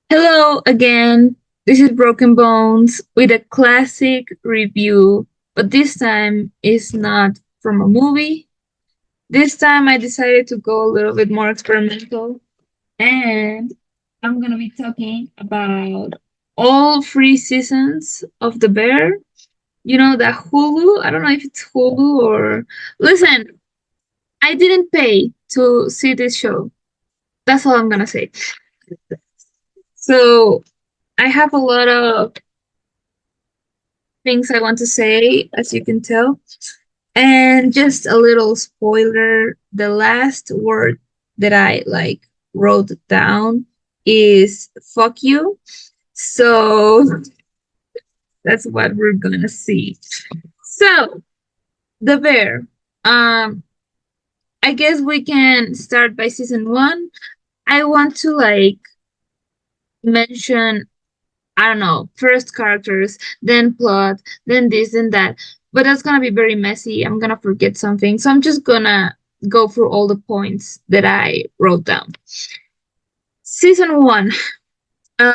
Hello again. This is Broken Bones with a classic review, but this time is not from a movie. This time I decided to go a little bit more experimental, and I'm gonna be talking about all three seasons of The Bear. You know, the Hulu. I don't know if it's Hulu or. Listen, I didn't pay to see this show. That's all I'm gonna say. So I have a lot of things I want to say, as you can tell. And just a little spoiler, the last word that I wrote down is fuck you. So that's what we're gonna see. So the bear. Um I guess we can start by season one. I want to mention, I don't know, first characters, then plot, then this and that. But that's gonna be very messy. I'm gonna forget something. So I'm just gonna go through all the points that I wrote down. Season one. Uh,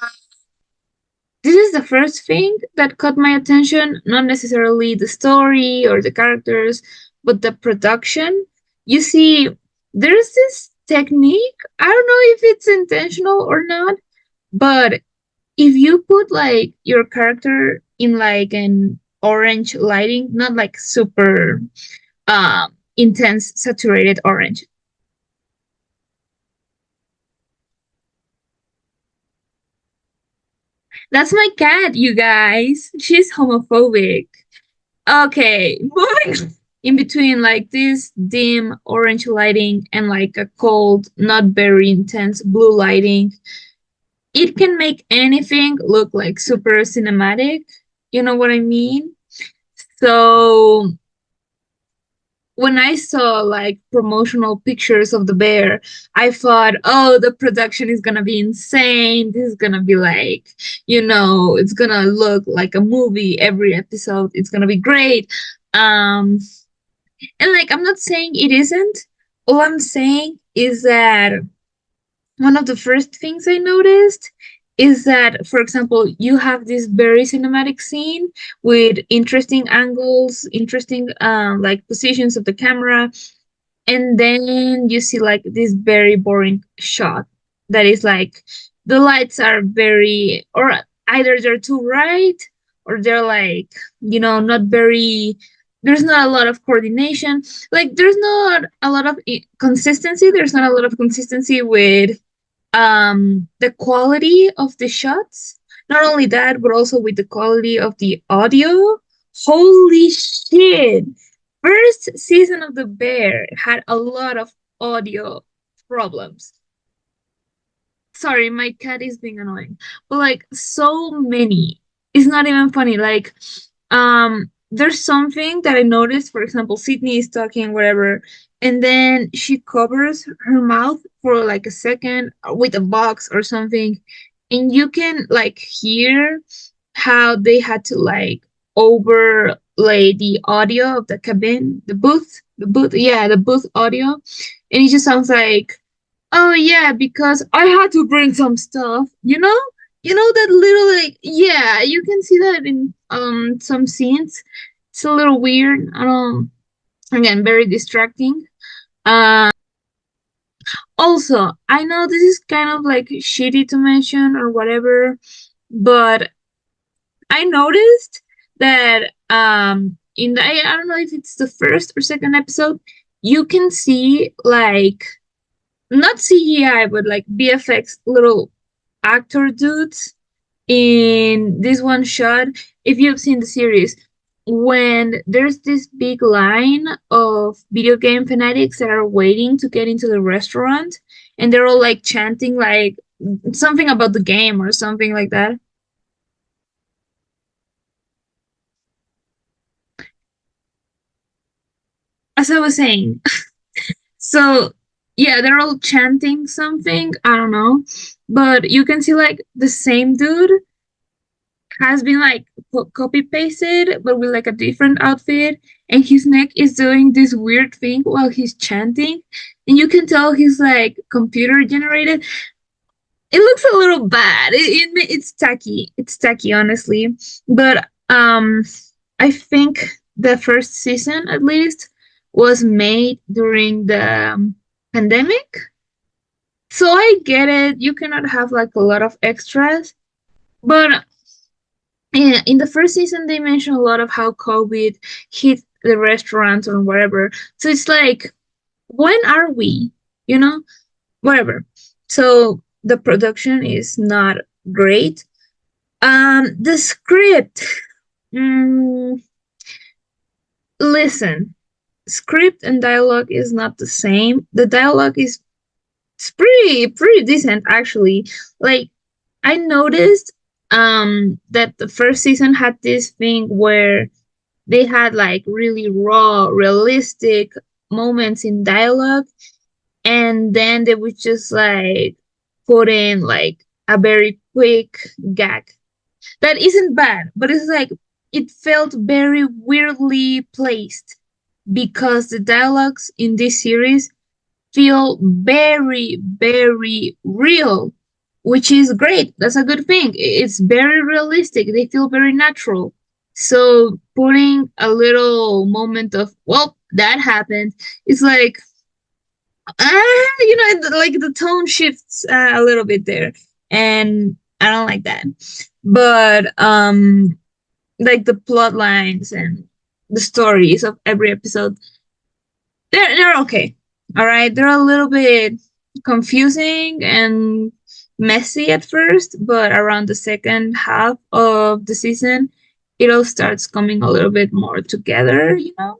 this is the first thing that caught my attention, not necessarily the story or the characters, but the production. You see, there's this technique. I don't know if it's intentional or not, but if you put your character in an orange lighting, not like super intense saturated orange. That's my cat, you guys. She's homophobic. Okay, moving in between this dim orange lighting and a cold, not very intense blue lighting. It can make anything look like super cinematic. You know what I mean? So when I saw promotional pictures of the bear, I thought, oh, the production is gonna be insane. This is gonna be it's gonna look like a movie every episode. It's gonna be great. Um, and I'm not saying it isn't. All I'm saying is that one of the first things I noticed is that, for example, you have this very cinematic scene with interesting angles, interesting positions of the camera, and then you see this very boring shot that is the lights are very, or either they're too bright or they're not very, there's not a lot of coordination, there's not a lot of consistency, there's not a lot of consistency with the quality of the shots. Not only that, but also with the quality of the audio. Holy shit, first season of The Bear had a lot of audio problems. Sorry, my cat is being annoying. But so many. It's not even funny. There's something that I noticed, for example, Sydney is talking, whatever, and then she covers her mouth for a second with a box or something, and you can hear how they had to overlay the audio of the cabin, the booth, yeah, the booth audio, and it just sounds like, oh yeah, because I had to bring some stuff, that little yeah, you can see that in some scenes. It's a little weird. I don't, again, very distracting. Uh Also, I know this is kind of shitty to mention or whatever, but I noticed that in the, I don't know if it's the first or second episode, you can see not CGI but VFX little actor dudes in this one shot. If you've seen the series, when there's this big line of video game fanatics that are waiting to get into the restaurant, and they're all chanting something about the game or something like that. As I was saying, so yeah, they're all chanting something. I don't know, but you can see the same dude has been copy pasted, but with a different outfit, and his neck is doing this weird thing while he's chanting, and you can tell he's computer generated. it looks a little bad. It's tacky. It's tacky, honestly. But I think the first season, at least, was made during the pandemic. So I get it. You cannot have like a lot of extras, but in the first season they mention a lot of how COVID hit the restaurants or whatever. So it's like, when are we? You know, whatever. So the production is not great. The script. Mm, listen, script and dialogue is not the same. The dialogue is it's pretty decent actually. Like, I noticed that the first season had this thing where they had like really raw, realistic moments in dialogue, and then they would just like put in like a very quick gag that isn't bad, but it's like it felt very weirdly placed because the dialogues in this series feel very, very real, which is great. That's a good thing. It's very realistic. They feel very natural. So putting a little moment of, well, that happened, it's like, like the tone shifts a little bit there. And I don't like that. But like the plot lines and the stories of every episode, they're okay. All right, they're a little bit confusing and messy at first, but around the second half of the season, it all starts coming a little bit more together, you know?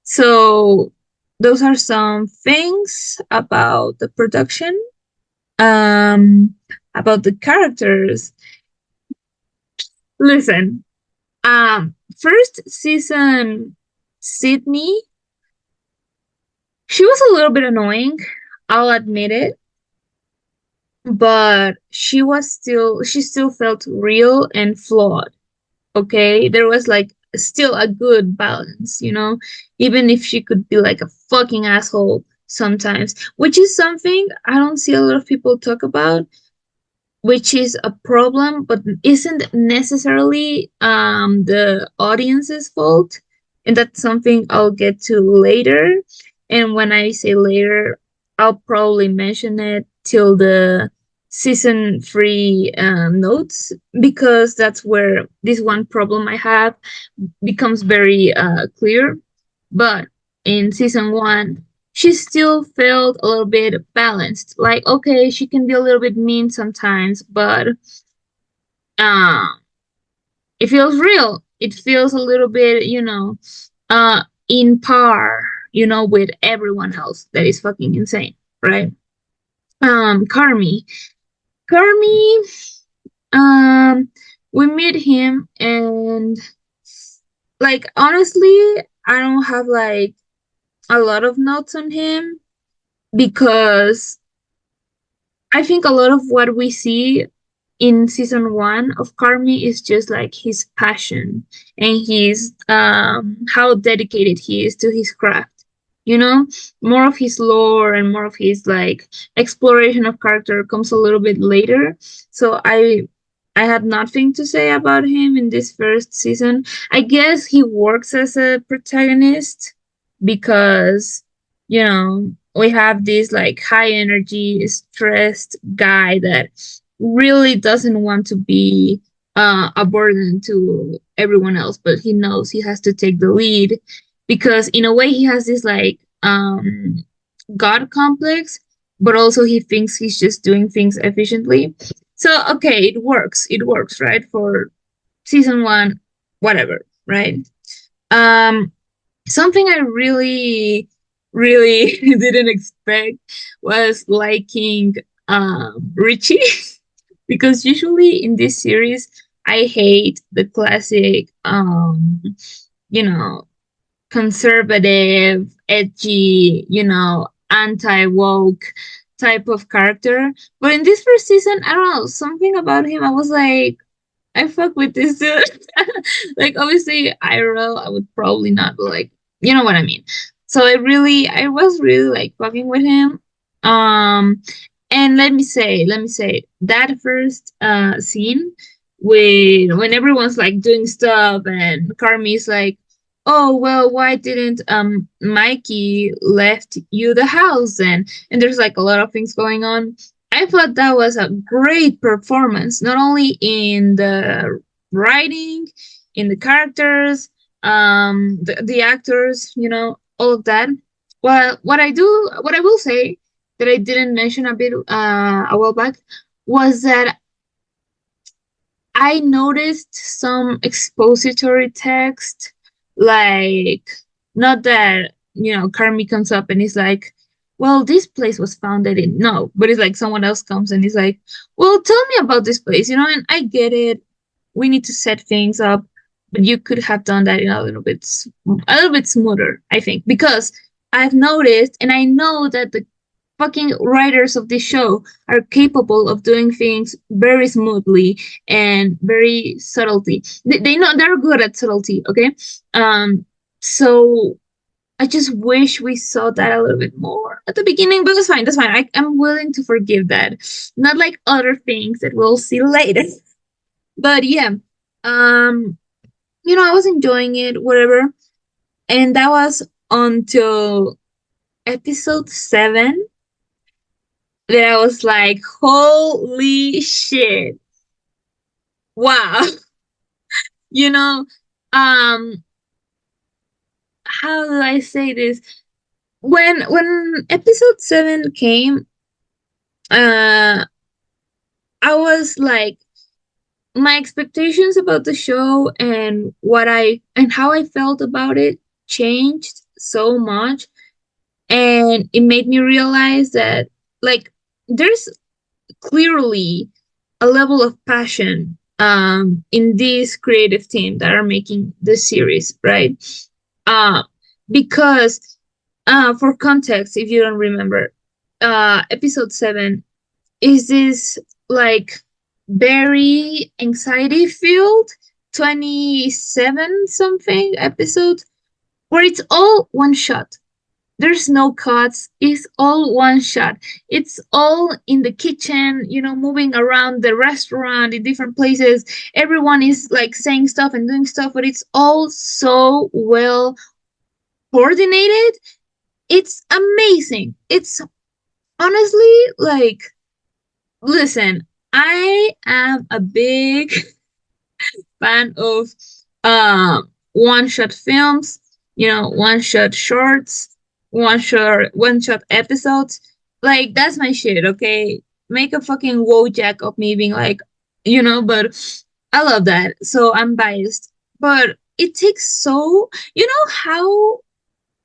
So those are some things about the production, um, about the characters. Listen, first season, Sydney, she was a little bit annoying. I'll admit it, but she still felt real and flawed. Okay, there was like still a good balance, you know, even if she could be like a fucking asshole sometimes, which is something I don't see a lot of people talk about, which is a problem, but isn't necessarily the audience's fault. And that's something I'll get to later. And when I say later, I'll probably mention it till the season three notes, because that's where this one problem I have becomes very clear. But in season one, she still felt a little bit balanced. Like, okay, she can be a little bit mean sometimes, but uh, it feels real. It feels a little bit, in par, with everyone else that is fucking insane, right? Carmi. Carmi, um, we meet him, and like, honestly, I don't have like a lot of notes on him, because I think a lot of what we see in season one of Carmi is just like his passion and his how dedicated he is to his craft. You know, more of his lore and more of his like exploration of character comes a little bit later. So I had nothing to say about him in this first season. I guess he works as a protagonist because, we have this like high energy, stressed guy that really doesn't want to be a burden to everyone else, but he knows he has to take the lead, because in a way he has this like god complex, but also he thinks he's just doing things efficiently. So okay, it works, right, for season one, whatever, right? um Something I really, really didn't expect was liking Richie, because usually in this series I hate the classic, you know, conservative, edgy, anti woke type of character. But in this first season, I don't know, something about him, I was like, I fuck with this dude. Like, obviously, IRL, I would probably not, but like, you know what I mean. So I was really like fucking with him. Um, And let me say that first scene when everyone's like doing stuff and Carmi's like, oh well, why didn't Mikey left you the house then? And there's like a lot of things going on. I thought that was a great performance, not only in the writing, in the characters, the actors, all of that. Well, what I will say that I didn't mention a while back was that I noticed some expository text, like not that Carmi comes up and he's like, "Well, this place was founded in," no, but it's like someone else comes and he's like, "Well, tell me about this place," and I get it. We need to set things up, but you could have done that in a little bit smoother, I think, because I've noticed and I know that the fucking writers of this show are capable of doing things very smoothly and very subtlety. They know they're good at subtlety, okay? So I just wish we saw that a little bit more at the beginning, but that's fine. That's fine. I'm willing to forgive that. Not like other things that we'll see later. But yeah, um, I was enjoying it, whatever. And that was until episode 7 that I was like, holy shit. Wow. you know, um, how do I say this? When episode 7 came, uh I was like, my expectations about the show and how I felt about it changed so much. And it made me realize that, like, there's clearly a level of passion in this creative team that are making this series, right? Uh, because, for context, if you don't remember, episode 7 is this like very anxiety filled 27 something episode where it's all one shot. There's no cuts. It's all one shot. It's all in the kitchen, moving around the restaurant in different places. Everyone is like saying stuff and doing stuff, but it's all so well coordinated. It's amazing. It's honestly like, listen, I am a big fan of one shot films, one shot shorts, one shot episodes. Like that's my shit, okay? Make a fucking Wojak of me being like, but I love that. So I'm biased. But it takes how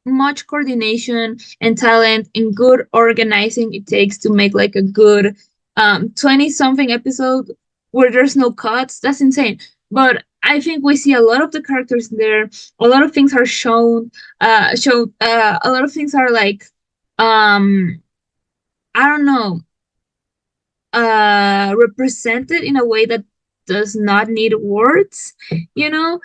much coordination and talent and good organizing it takes to make like a good 20 something episode where there's no cuts. That's insane. But I think we see a lot of the characters there. A lot of things are shown. A lot of things are like, I don't know, represented in a way that does not need words. You know,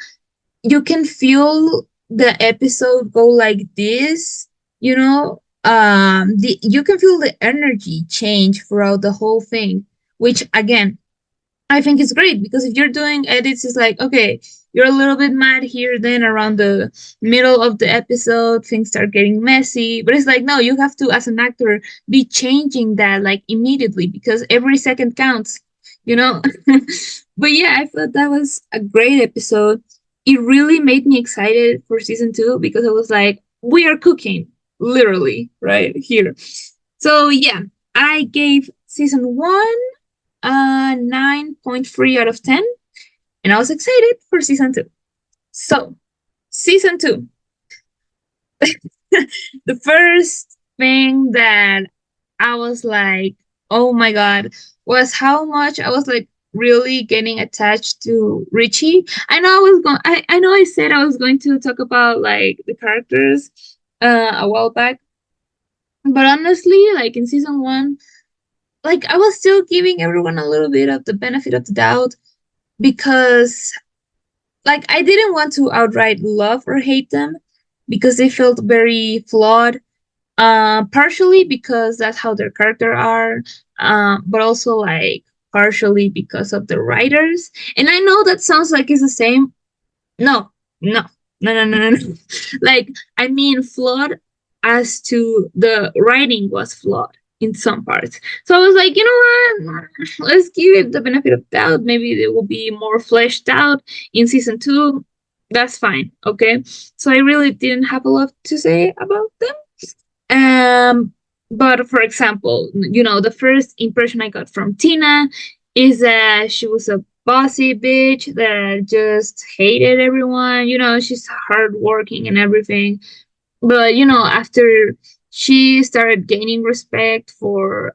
you can feel the episode go like this. You can feel the energy change throughout the whole thing, which again I think it's great because if you're doing edits, it's like, okay, you're a little bit mad here, then around the middle of the episode, things start getting messy. But it's like, no, you have to, as an actor, be changing that like immediately because every second counts, you know? But yeah, I thought that was a great episode. It really made me excited for season 2 because I was like, we are cooking, literally, right here. So yeah, I gave season 1 9.3 out of 10, and I was excited for season 2. So, season 2. The first thing that I was like, oh my god, was how much I was like really getting attached to Richie. I know I said I was going to talk about like the characters a while back, but honestly, like in season 1, like I was still giving everyone a little bit of the benefit of the doubt because like I didn't want to outright love or hate them because they felt very flawed. Partially because that's how their character are, but also like partially because of the writers. And I know that sounds like it's the same. No, no, no. Like, I mean, flawed as to the writing was flawed in some parts. So I was like, you know what? Let's give it the benefit of doubt. Maybe it will be more fleshed out in season two. That's fine. Okay. So I really didn't have a lot to say about them. But for example, the first impression I got from Tina is that she was a bossy bitch that just hated everyone. She's hardworking and everything. But after she started gaining respect for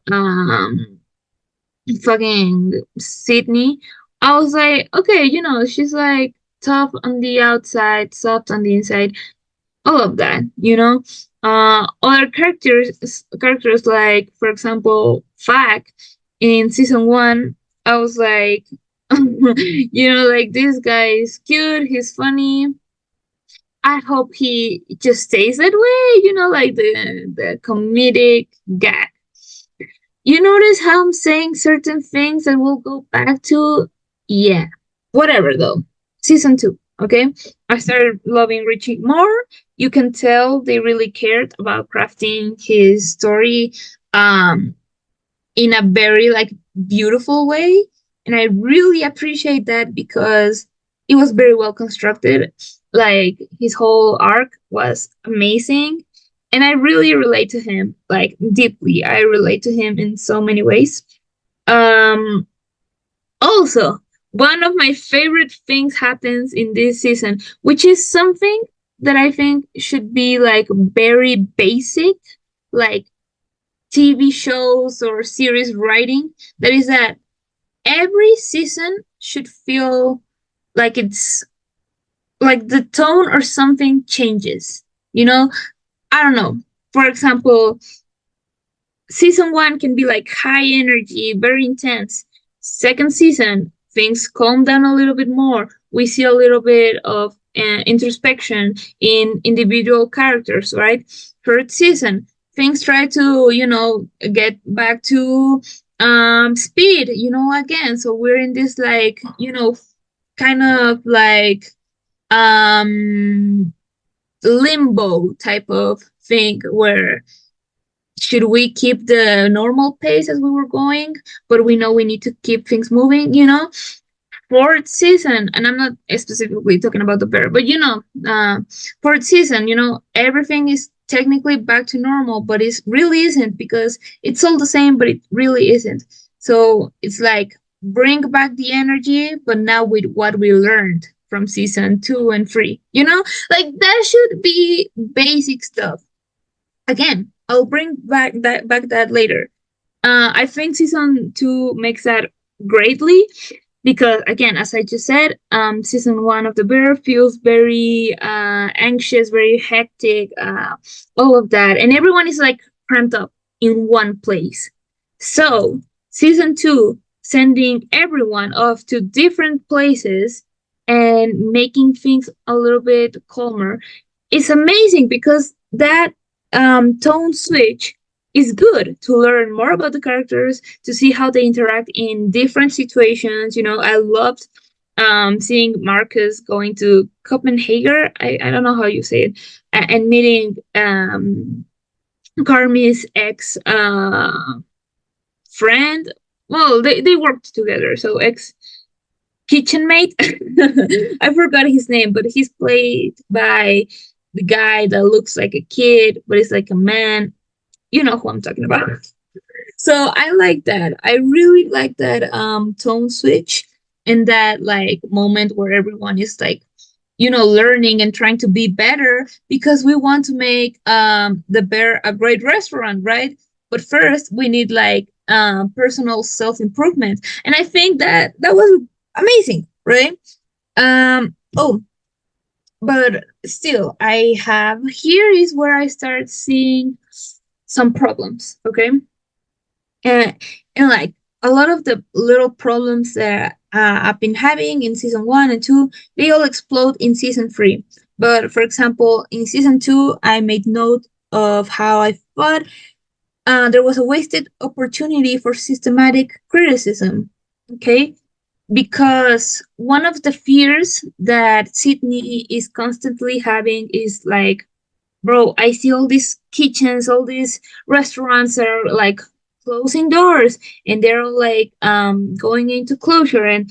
fucking Sydney, I was like, okay, she's like tough on the outside, soft on the inside, all of that. Other characters like, for example, Fack in season one, I was like, like, this guy is cute, he's funny. I hope he just stays that way, like the comedic gag. You notice how I'm saying certain things that we'll go back to? Yeah. Whatever though. Season two, okay? I started loving Richie more. You can tell they really cared about crafting his story in a very like beautiful way. And I really appreciate that because it was very well constructed. Like, his whole arc was amazing. And I really relate to him, like, deeply. I relate to him in so many ways. Um Also, one of my favorite things happens in this season, which is something that I think should be like very basic, like TV shows or series writing. That is that every season should feel like it's like the tone or something changes. You know, I don't know. For example, season one can be like high energy, very intense. Second season, things calm down a little bit more. We see a little bit of introspection in individual characters, right? Third season, things try to, get back to speed, again. So we're in this, like, kind of like um limbo type of thing where should we keep the normal pace as we were going, but we know we need to keep things moving. Fourth season, and I'm not specifically talking about the bear, but fourth season, everything is technically back to normal, but it really isn't, because it's all the same, but it really isn't. So it's like, bring back the energy, but now with what we learned from season two and three, like, that should be basic stuff. Again, I'll bring back that later. I think season two makes that greatly, because, again, as I just said, season one of The Bear feels very anxious, very hectic, all of that, and everyone is like cramped up in one place. So season two, sending everyone off to different places and making things a little bit calmer, is amazing, because that tone switch is good to learn more about the characters, to see how they interact in different situations. I loved seeing Marcus going to Copenhagen. I don't know how you say it, and meeting Carmi's ex friend. Well, they worked together, so ex kitchen mate. I forgot his name, but he's played by the guy that looks like a kid, but is like a man. You know who I'm talking about. So I like that. I really like that tone switch, and that like moment where everyone is like, learning and trying to be better, because we want to make the Bear a great restaurant, right? But first we need like personal self-improvement. And I think that was amazing, right? Oh, but still, I have here is where I start seeing some problems, okay? And like, a lot of the little problems that I've been having in season one and two, they all explode in season three. But for example, in season two, I made note of how I but there was a wasted opportunity for systematic criticism. Okay, because one of the fears that Sydney is constantly having is like, bro, I see all these kitchens, all these restaurants are like closing doors, and they're all like going into closure. And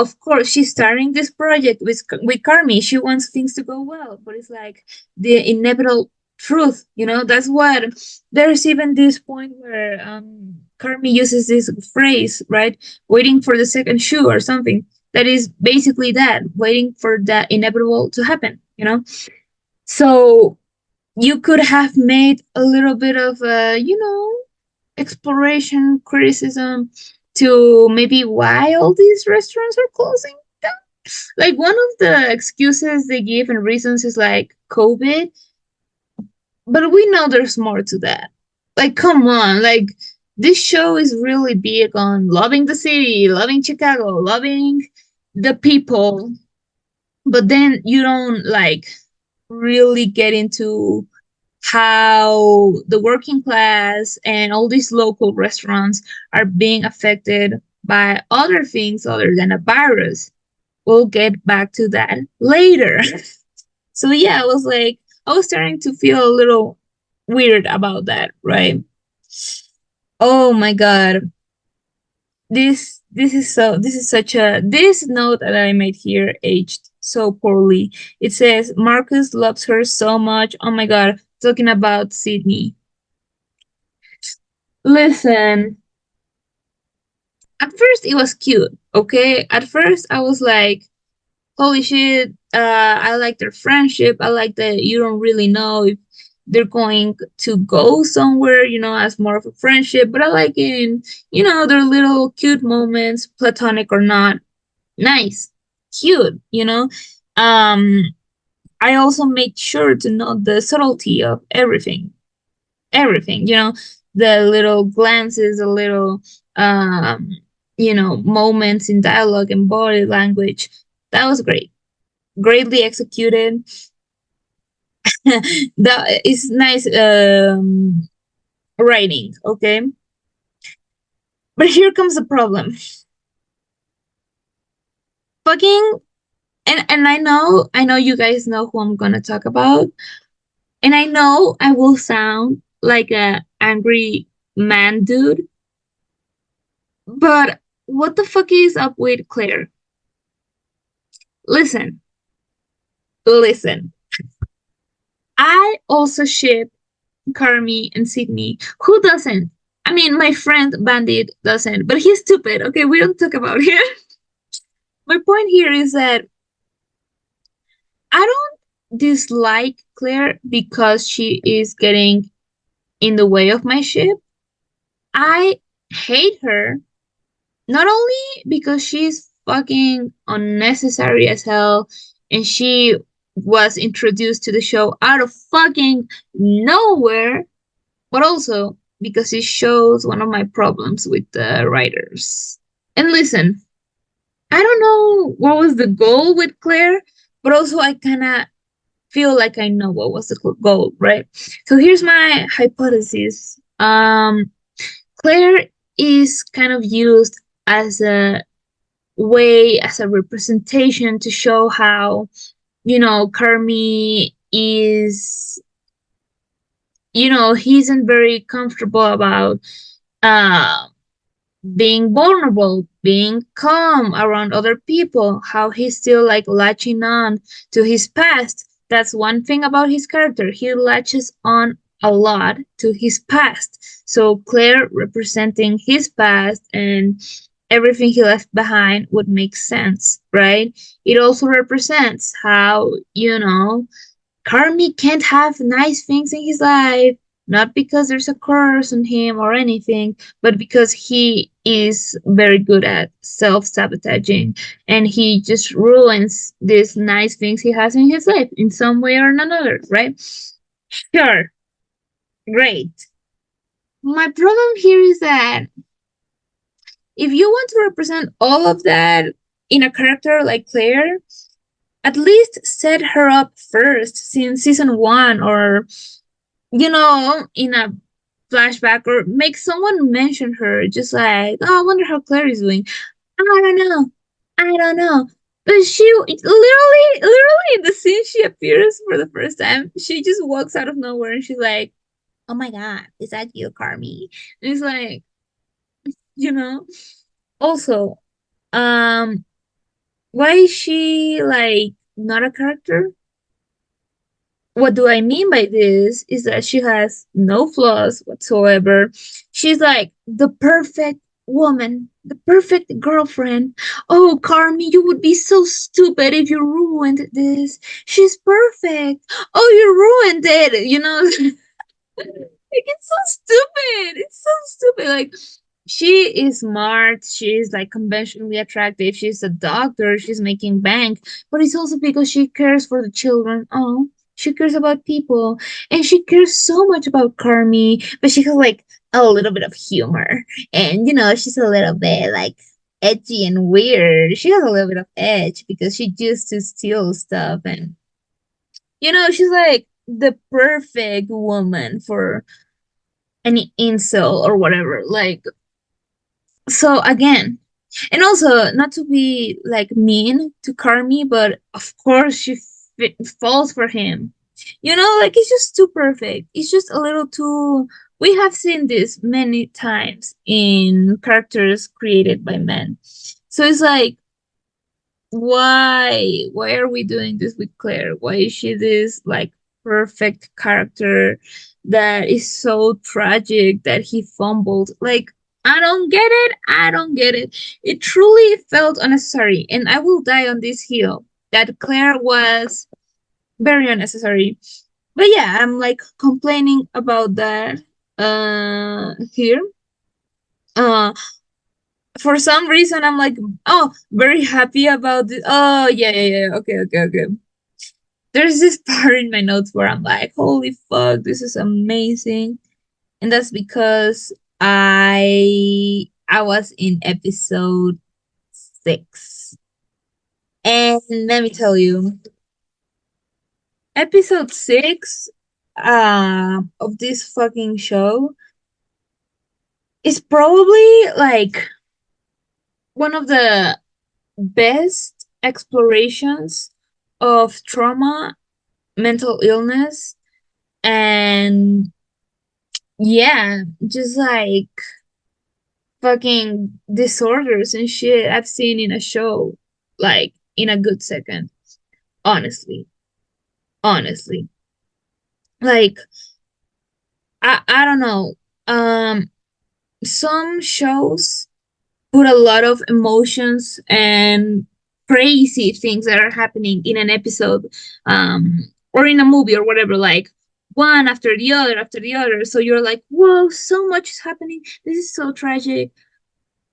of course, she's starting this project with Carmi. She wants things to go well, but it's like the inevitable truth. That's what. There's even this point where Carmi uses this phrase, right? Waiting for the second shoe or something. That is basically that, waiting for that inevitable to happen. So you could have made a little bit of exploration, criticism to maybe why all these restaurants are closing down. Like one of the excuses they give and reasons is like COVID, but we know there's more to that. Like, come on, like this show is really big on loving the city, loving Chicago, loving the people, but then you don't like really get into how the working class and all these local restaurants are being affected by other things other than a virus. We'll get back to that later. So yeah, I was starting to feel a little weird about that, right? Oh my god. This note that I made here aged so poorly. It says Marcus loves her so much. Oh my god, talking about Sydney. Listen, at first it was cute, okay? At first I was like, holy shit, I like their friendship. I like that you don't really know if they're going to go somewhere, as more of a friendship. But I like their little cute moments, platonic or not. Nice, cute. I also made sure to note the subtlety of everything. Everything, the little glances, the little moments in dialogue and body language. That was great. Greatly executed. That is nice writing, okay? But here comes the problem. Fucking and I know you guys know who I'm gonna talk about. And I know I will sound like a angry man dude, but what the fuck is up with Claire? Listen, listen. I also ship Carmi and Sydney. Who doesn't? I mean, my friend Bandit doesn't, but he's stupid. Okay, we don't talk about him. My point here is that I don't dislike Claire because she is getting in the way of my ship. I hate her not only because she's fucking unnecessary as hell and she was introduced to the show out of fucking nowhere, but also because it shows one of my problems with the writers. And listen, I don't know what was the goal with Claire, but also I kind of feel like I know what was the goal, right? So here's my hypothesis. Claire is kind of used as a way, as a representation to show how, Carmi is, he isn't very comfortable about uh, being vulnerable, being calm around other people, how he's still like latching on to his past. That's one thing about his character. He latches on a lot to his past. So Claire representing his past and everything he left behind would make sense, right? It also represents how, Carmi can't have nice things in his life, not because there's a curse on him or anything, but because he is very good at self sabotaging and he just ruins these nice things he has in his life in some way or another, right? Sure, great. My problem here is that if you want to represent all of that in a character like Claire, at least set her up first since season 1 or in a flashback or make someone mention her, just like, oh, I wonder how Claire is doing. I don't know. I don't know. But she literally in the scene she appears for the first time, she just walks out of nowhere and she's like, oh my God, is that you, Carmi? And it's like, you know. Also, um, why is she like not a character? What do I mean by this is that she has no flaws whatsoever. She's like the perfect woman, the perfect girlfriend. Oh, Carmi, you would be so stupid if you ruined this. She's perfect. Oh, you ruined it. Like it's so stupid. It's so stupid. Like she is smart. She's like conventionally attractive. She's a doctor. She's making bank. But it's also because she cares for the children. Oh, she cares about people. And she cares so much about Carmi. But she has like a little bit of humor. And she's a little bit like edgy and weird. She has a little bit of edge because she used to steal stuff. And she's like the perfect woman for any incel or whatever. Like, so again, and also not to be like mean to Carmi, but of course she falls for him. Like it's just too perfect. It's just a little too. We have seen this many times in characters created by men. So it's like, why are we doing this with Claire? Why is she this like perfect character that is so tragic that he fumbled? Like, I don't get it. I don't get it. It truly felt unnecessary, and I will die on this hill that Claire was very unnecessary. But yeah, I'm like complaining about that here. Uh for some reason I'm like, oh, very happy about this. Oh yeah, yeah, yeah. Okay, okay, okay. There's this part in my notes where I'm like, holy fuck, this is amazing. And that's because I was in episode 6. And let me tell you, episode 6 of this fucking show is probably like one of the best explorations of trauma, mental illness, and yeah, just like fucking disorders and shit I've seen in a show, like in a good second. Honestly, honestly, like I don't know. Um, some shows put a lot of emotions and crazy things that are happening in an episode, or in a movie or whatever, like one after the other. So you're like, whoa, so much is happening. This is so tragic.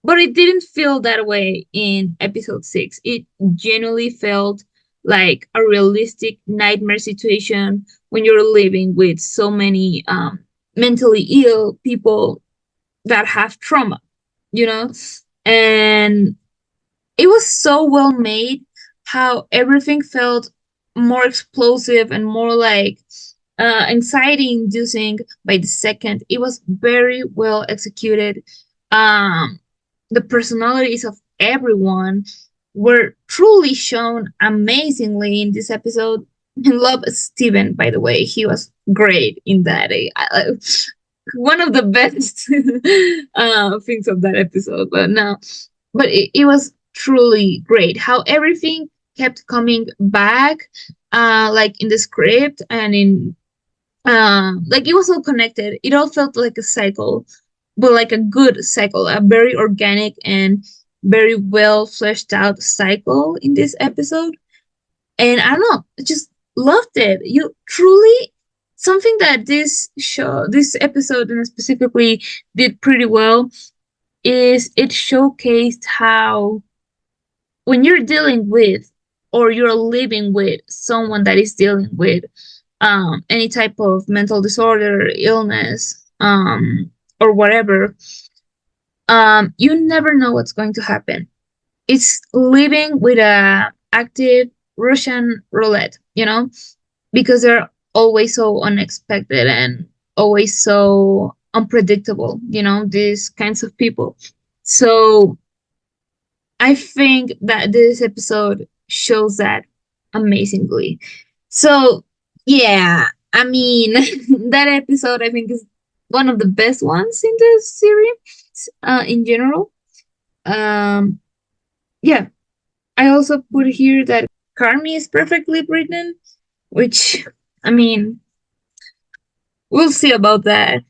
But it didn't feel that way in episode 6. It genuinely felt like a realistic nightmare situation when you're living with so many mentally ill people that have trauma, you know? And it was so well made how everything felt more explosive and more like anxiety inducing by the second. It was very well executed. Um, the personalities of everyone were truly shown amazingly in this episode. I love Steven, by the way. He was great in that. One of the best things of that episode. But no, but it was truly great how everything kept coming back, like in the script and in like it was all connected. It all felt like a cycle, but like a good cycle, a very organic and very well fleshed out cycle in this episode. And I don't know, I just loved it. You truly, something that this episode and specifically did pretty well is it showcased how when you're dealing with or you're living with someone that is dealing with any type of mental disorder, illness, or whatever, you never know what's going to happen. It's living with a active Russian roulette, because they're always so unexpected and always so unpredictable, these kinds of people. So I think that this episode shows that amazingly. So, yeah, I mean, that episode I think is one of the best ones in the series in general. Um, yeah, I also put here that Carmi is perfectly written, which, I mean, we'll see about that.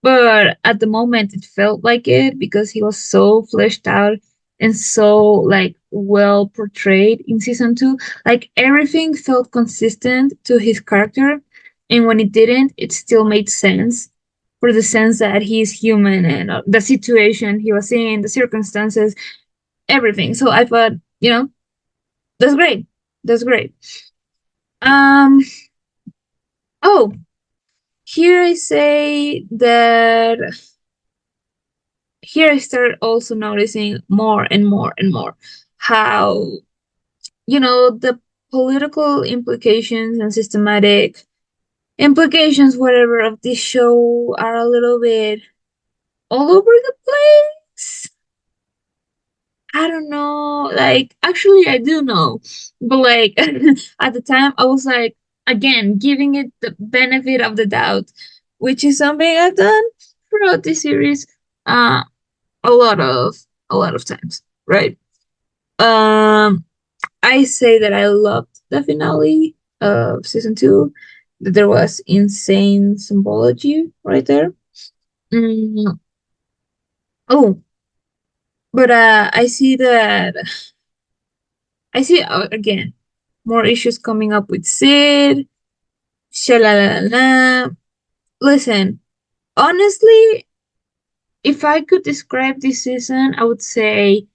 But at the moment, it felt like it because he was so fleshed out and so like well portrayed in season two. Like everything felt consistent to his character, and when it didn't, it still made sense for the sense that he's human and the situation he was in, the circumstances, everything. So I thought, that's great. That's great. Um. Oh, here I say that here I started also noticing more and more and more how, the political implications and systematic implications, whatever, of this show are a little bit all over the place. I don't know. Like, actually, I do know. But, like, at the time, I was like, again, giving it the benefit of the doubt, which is something I've done throughout this series uh, a lot of a lot of times, right? Um, I say that I loved the finale of season two. That there was insane symbology right there. Mm, oh, but I see again more issues coming up with Sid. Shalalala. Listen, honestly, if I could describe this season, I would say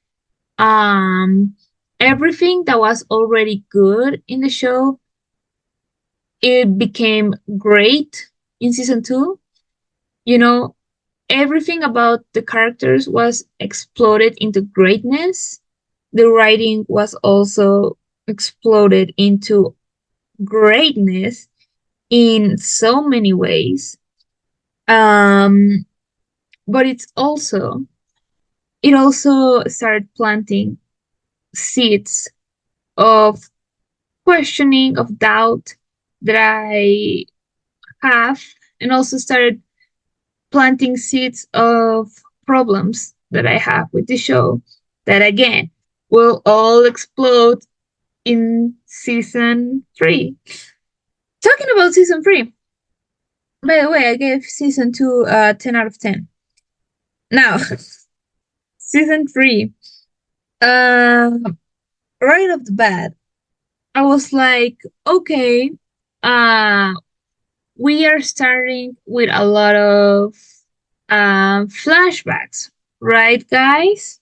um everything that was already good in the show, it became great in season two. You know, everything about the characters was exploded into greatness. The writing was also exploded into greatness in so many ways. Um, but it also started planting seeds of questioning, of doubt that I have, and also started planting seeds of problems that I have with the show that again will all explode in season three. Talking about season three, by the way, I gave season two 10 out of 10. Now, season three, uh, right off the bat, I was like, okay, uh, we are starting with a lot of flashbacks, right, guys?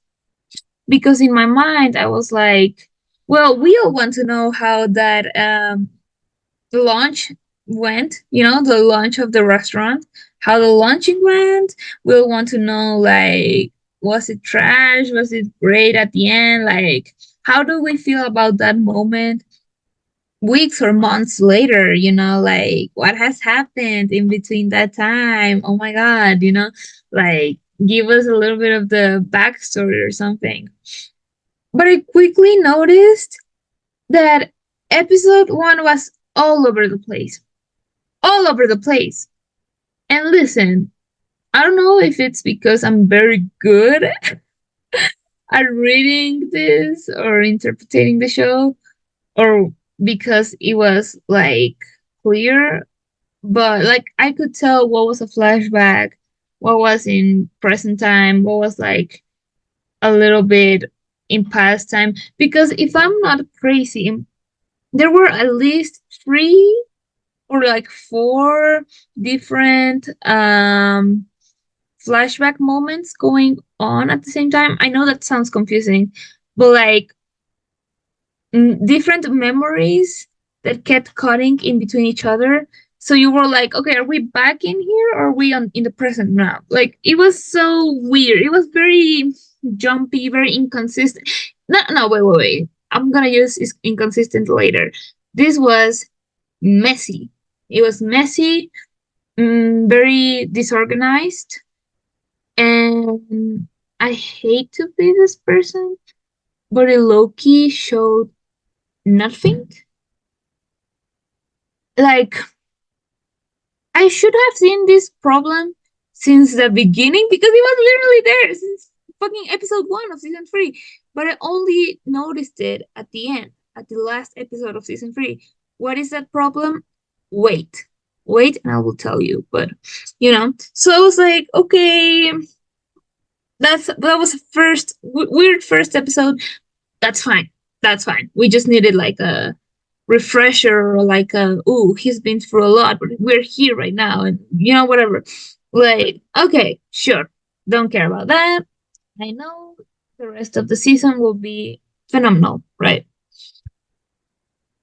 Because in my mind, I was like, well, we all want to know how that the launch went, the launch of the restaurant, how the launching went. We'll want to know, like, was it trash? Was it great at the end? Like, how do we feel about that moment? Weeks or months later, like what has happened in between that time? Oh my god, like give us a little bit of the backstory or something. But I quickly noticed that episode one was all over the place. All over the place. And listen, I don't know if it's because I'm very good at reading this or interpreting the show, or because it was like clear, but like I could tell what was a flashback, what was in present time, what was like a little bit in past time. Because if I'm not crazy, there were at least three or like four different flashback moments going on at the same time. I know that sounds confusing, but like different memories that kept cutting in between each other. So you were like, okay, are we back in here or are we in the present now? Like it was so weird. It was very jumpy, very inconsistent. No, no, wait. I'm gonna use is inconsistent later. This was messy. It was messy. very disorganized, and I hate to be this person, but in Loki showed nothing. Like, I should have seen this problem since the beginning because it was literally there since fucking episode 1 of season 3. But I only noticed it at the end, at the last episode of season 3. What is that problem? Wait. Wait, and I will tell you. But, so I was like, okay, that was a weird first episode. That's fine. That's fine. We just needed like a refresher, or like a, ooh, he's been through a lot, but we're here right now, and whatever. Like, okay, sure, don't care about that. I know the rest of the season will be phenomenal, right?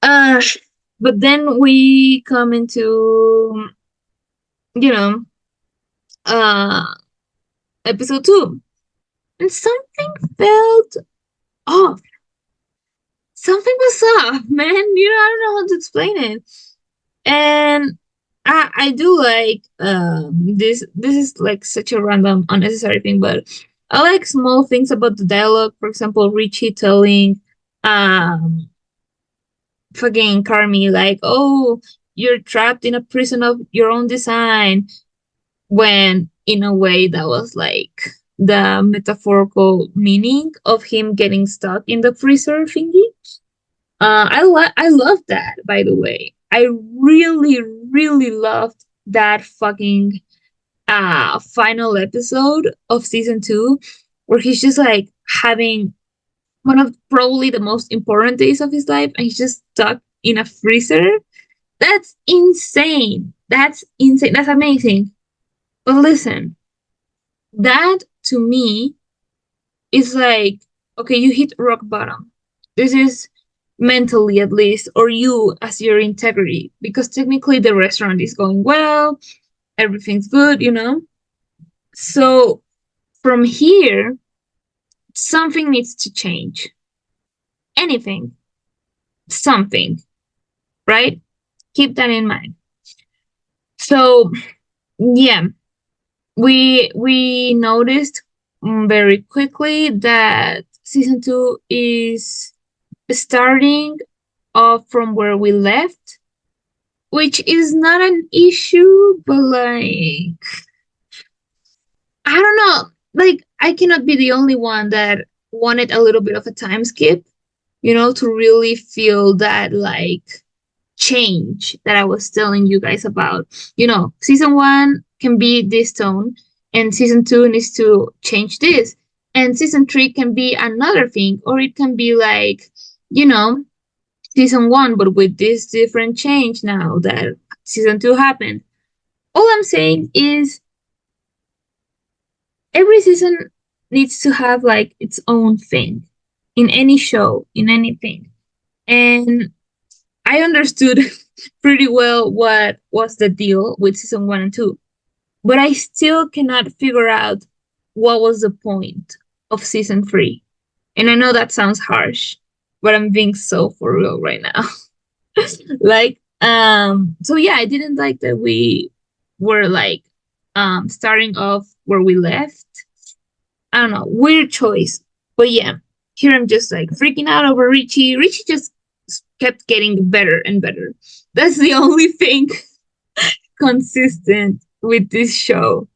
uh but then we come into, you know uh episode 2, and something felt off. Something was off, man. I don't know how to explain it. And I do like, this is like such a random unnecessary thing, but I like small things about the dialogue. For example, Richie telling um fucking Carmi like, oh, you're trapped in a prison of your own design, when in a way that was like the metaphorical meaning of him getting stuck in the freezer thingy. I love that, by the way. I really, really loved that fucking final episode of season 2, where he's just like having one of probably the most important days of his life, and he's just stuck in a freezer. That's insane. That's insane. That's amazing. But listen, that to me is like, okay, you hit rock bottom. This is mentally, at least, or you as your integrity, because technically the restaurant is going well, everything's good. So from here, something needs to change. Anything, something, right? Keep that in mind. So yeah, we noticed, very quickly, that season 2 is starting off from where we left, which is not an issue, but like, I don't know. Like, I cannot be the only one that wanted a little bit of a time skip, to really feel that like change that I was telling you guys about. Season 1 can be this tone, and season 2 needs to change this, and season 3 can be another thing, or it can be like, you know, season 1, but with this different change now that season 2 happened. All I'm saying is every season needs to have like its own thing in any show, in anything. And I understood pretty well what was the deal with season 1 and 2, but I still cannot figure out what was the point of season 3. And I know that sounds harsh, but I'm being so for real right now. Like, so yeah, I didn't like that we were like starting off where we left. I don't know, weird choice. But yeah, here I'm just like freaking out over Richie. Richie just kept getting better and better. That's the only thing consistent with this show.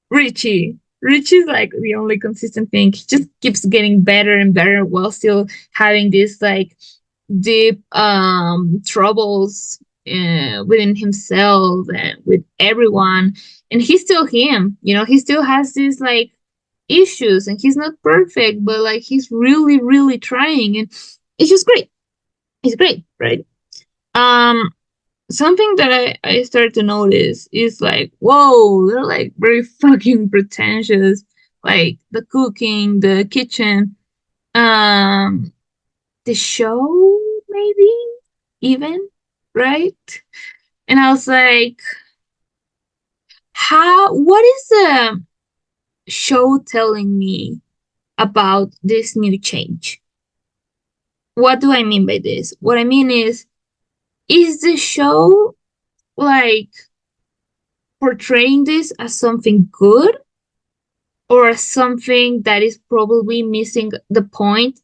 Richie's like the only consistent thing. He just keeps getting better and better while still having this like deep troubles within himself and with everyone. And he's still him, he still has these like issues, and he's not perfect, but like he's really, really trying, and it's just great. It's great, right? um Something that I started to notice is like, whoa, they're like very fucking pretentious. Like the cooking, the kitchen, um, the show, maybe even, right? And I was like, what is the show telling me about this new change? What do I mean by this? What I mean is the show like portraying this as something good or as something that is probably missing the point,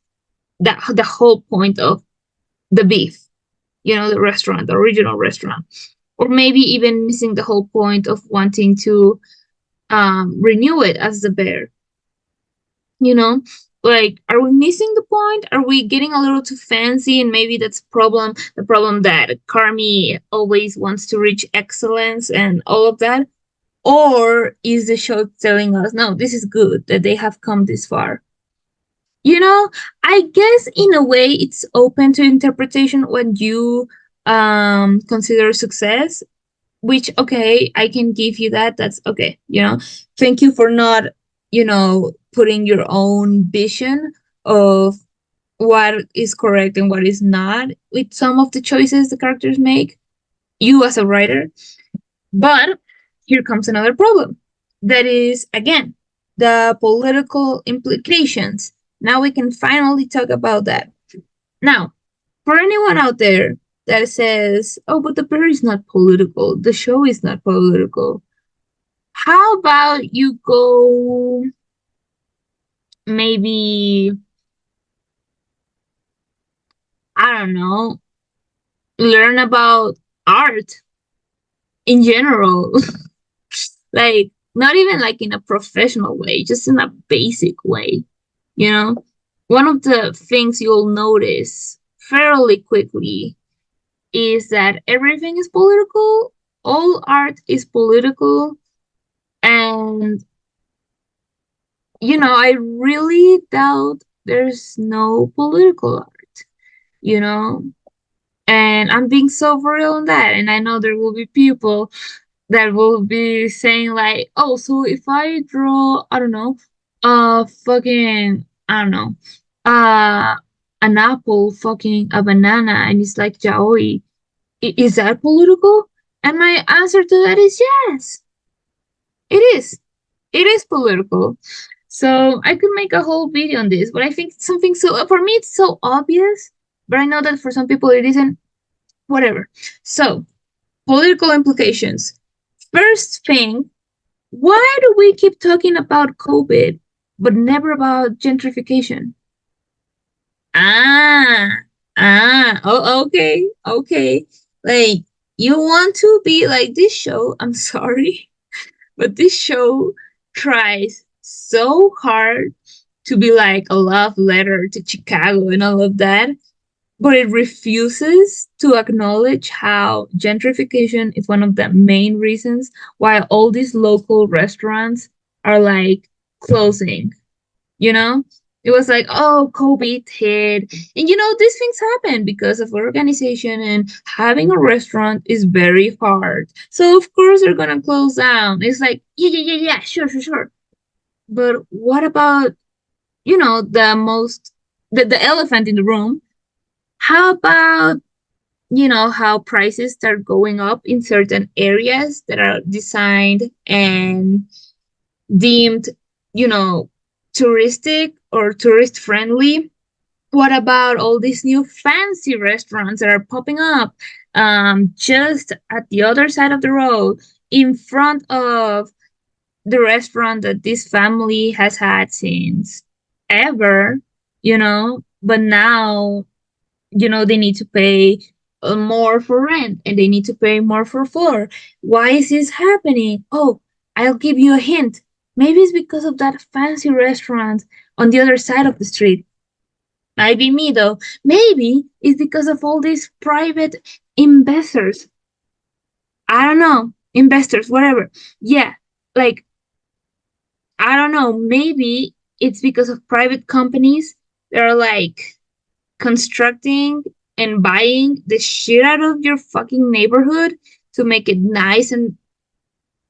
that the whole point of the beef, the restaurant, the original restaurant, or maybe even missing the whole point of wanting to renew it as the bear. you know like, are we missing the point? Are we getting a little too fancy? And maybe that's the problem that Carmy always wants to reach excellence and all of that. Or is the show telling us, no, this is good that they have come this far? I guess in a way it's open to interpretation when you consider success, which, okay, I can give you that. That's okay. Thank you for not putting your own vision of what is correct and what is not with some of the choices the characters make, you as a writer. But here comes another problem, that is, again, the political implications. Now we can finally talk about that. Now, for anyone out there that says, oh, but the bear is not political, the show is not political, how about you go maybe, I don't know, learn about art in general? Like, not even like in a professional way, just in a basic way. One of the things you'll notice fairly quickly is that everything is political, all art is political, and I really doubt there's no political art, you know? And I'm being so for real on that. And I know there will be people that will be saying, like, oh, so if I draw, I don't know, fucking, I don't know, uh, an apple fucking a banana and it's like yaoi, is that political? And my answer to that is yes, it is. It is political. So I could make a whole video on this, but I think something so, for me, it's so obvious, but I know that for some people it isn't. Whatever. So, political implications. First thing, why do we keep talking about COVID, but never about gentrification? Ah, oh, okay. Like, you want to be like this show, I'm sorry, but this show tries so hard to be like a love letter to Chicago and all of that, but it refuses to acknowledge how gentrification is one of the main reasons why all these local restaurants are like closing. You know, it was like, oh, COVID hit, and these things happen because of organization, and having a restaurant is very hard. So of course they're gonna close down. It's like, yeah, sure. But what about the elephant in the room? How about how prices start going up in certain areas that are designed and deemed you know touristic or tourist friendly? What about all these new fancy restaurants that are popping up just at the other side of the road, in front of the restaurant that this family has had since ever? But now they need to pay more for rent, and they need to pay more for floor. Why is this happening? Oh, I'll give you a hint. Maybe it's because of that fancy restaurant on the other side of the street. Might be me though. Maybe it's because of all these private investors. I don't know. Investors, whatever. Yeah, like, I don't know. Maybe it's because of private companies that are like constructing and buying the shit out of your fucking neighborhood to make it nice and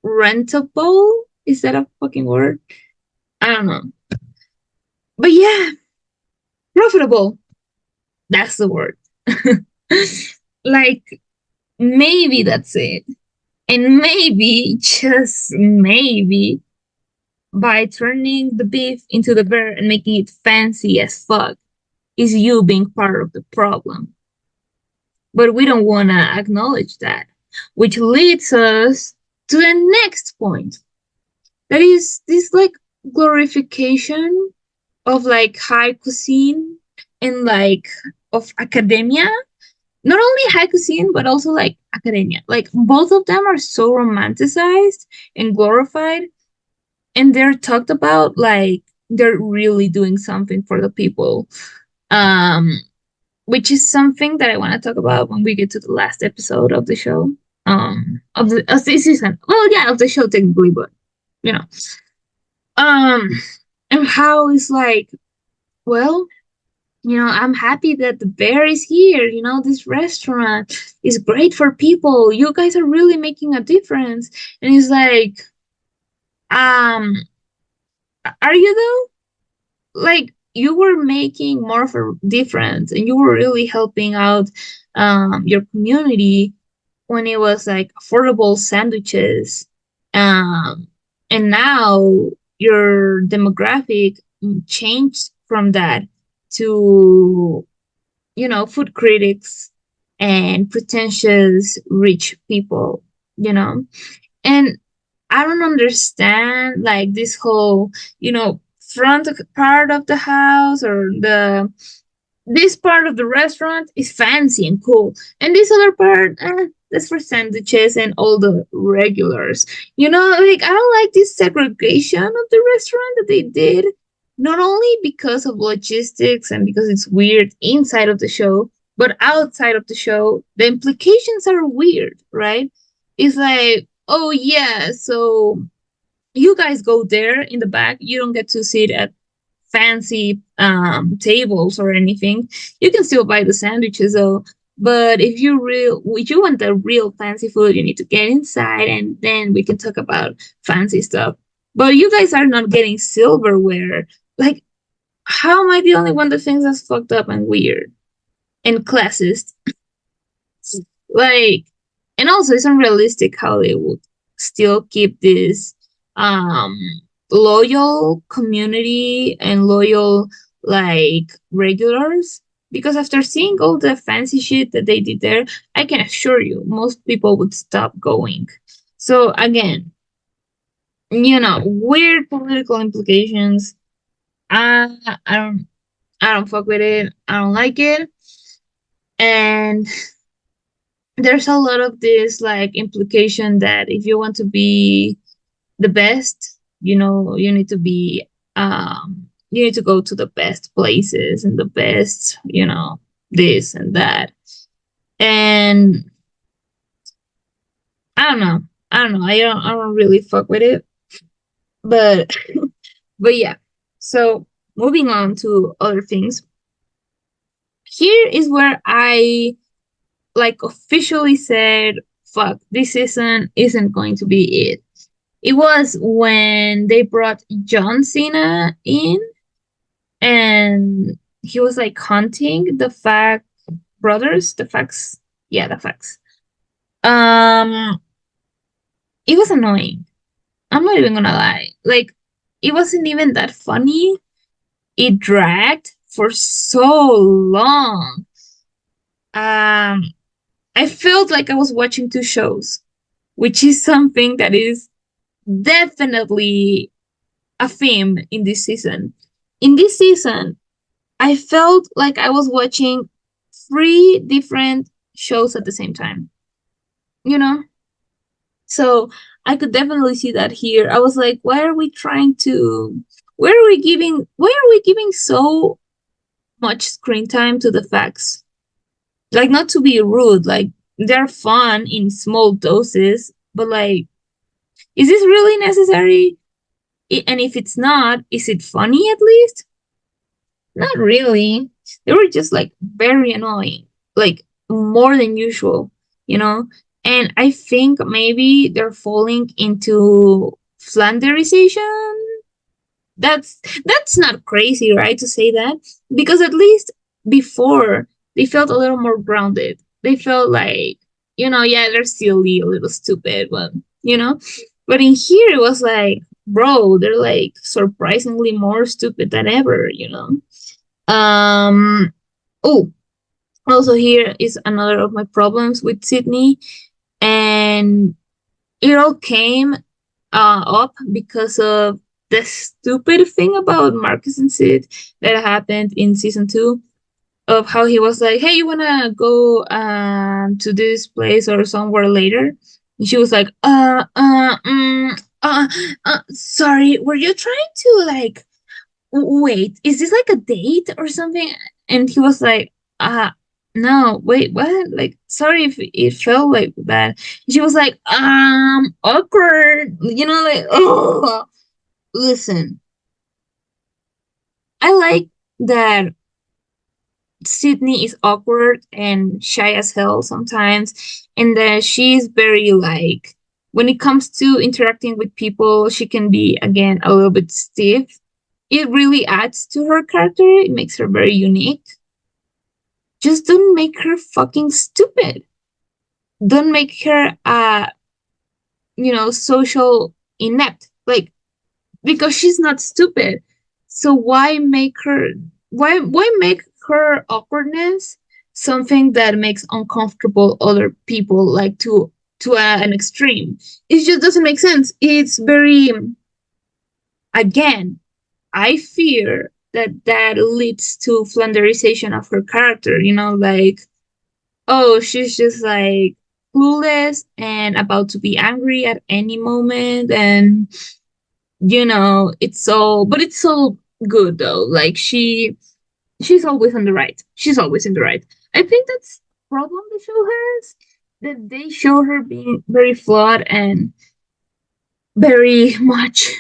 rentable. Is that a fucking word? I don't know. But yeah, profitable. That's the word. Like, maybe that's it. And maybe, just maybe, by turning the beef into the bear and making it fancy as fuck, is you being part of the problem. But we don't want to acknowledge that, which leads us to the next point. That is this like glorification of like high cuisine and like of academia. Not only high cuisine, but also like academia. Like both of them are so romanticized and glorified, and they're talked about like they're really doing something for the people. Um, which is something that I want to talk about when we get to the last episode of the show. Of this season. Well, yeah, of the show technically, but you know. Um, and how it's like, well, I'm happy that the bear is here. This restaurant is great for people. You guys are really making a difference. And it's like, um, are you though? Like, you were making more of a difference and you were really helping out your community when it was like affordable sandwiches. Um, and now your demographic changed from that to food critics and pretentious rich people, you know. And I don't understand like this whole, front part of the house or the this part of the restaurant is fancy and cool, and this other part, that's for sandwiches and all the regulars. Like I don't like this segregation of the restaurant that they did, not only because of logistics and because it's weird inside of the show, but outside of the show, the implications are weird, right? It's like, oh yeah, so you guys go there in the back, you don't get to sit at fancy tables or anything. You can still buy the sandwiches though. But if you want the real fancy food, you need to get inside, and then we can talk about fancy stuff. But you guys are not getting silverware. Like, how am I the only one that thinks that's fucked up and weird and classist? Like, and also it's unrealistic how they would still keep this um loyal community and loyal like regulars, because after seeing all the fancy shit that they did there, I can assure you most people would stop going. So again, weird political implications. I don't i don't i don't fuck with it. I don't like it. And there's a lot of this like implication that if you want to be the best, you need to go to the best places and the best, this and that. And I don't know. I don't really fuck with it. But but yeah. So moving on to other things. Here is where I like officially said, fuck, this season isn't going to be it. It was when they brought John Cena in, and he was like hunting the Fact brothers, the Facts, yeah, the Facts. Um, it was annoying. I'm not even gonna lie. Like, it wasn't even that funny. It dragged for so long. Um, I felt like I was watching two shows, which is something that is definitely a theme in this season. In this season, I felt like I was watching three different shows at the same time, you know? So I could definitely see that here. I was like, why are we giving so much screen time to the Facts? Like, not to be rude, like, they're fun in small doses, but like, is this really necessary? And if it's not, is it funny at least? Not really. They were just like very annoying, like more than usual, you know? And I think maybe they're falling into Flanderization. That's not crazy, right? To say that, because at least before they felt a little more grounded. They felt like, yeah, they're silly, a little stupid, but but in here it was like, bro, they're like surprisingly more stupid than ever, um, oh, also here is another of my problems with Sydney, and it all came up because of the stupid thing about Marcus and Sid that happened in season 2, of how he was like, "Hey, you wanna go to this place or somewhere later?" And she was like, sorry, were you trying to like wait? Is this like a date or something?" And he was like, "Uh, no, wait, what? Like, sorry if it felt like that." And she was like, awkward, like, oh, listen, I like that Sydney is awkward and shy as hell sometimes, and that she's very like when it comes to interacting with people, she can be again a little bit stiff. It really adds to her character. It makes her very unique. Just don't make her fucking stupid. Don't make her social inept. Like, because she's not stupid. So why make her awkwardness something that makes uncomfortable other people, like an extreme? It just doesn't make sense. It's very, again, I fear that leads to flanderization of her character, like, oh, she's just like clueless and about to be angry at any moment, and it's all good though. Like, she's always on the right. She's always in the right. I think that's the problem the show has, that they show her being very flawed and very much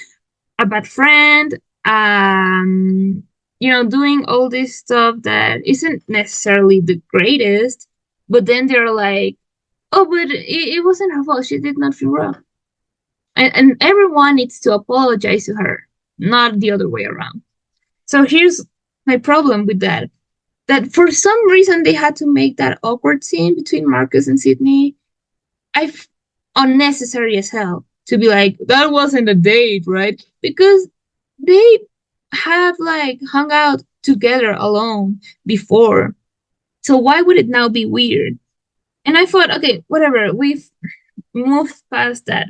a bad friend, doing all this stuff that isn't necessarily the greatest, but then they're like, oh, but it wasn't her fault, she did nothing wrong, and everyone needs to apologize to her, not the other way around. So here's my problem with that for some reason they had to make that awkward scene between Marcus and Sydney. I unnecessary as hell to be like, that wasn't a date, right? Because they have like hung out together alone before. So why would it now be weird? And I thought, okay, whatever, we've moved past that.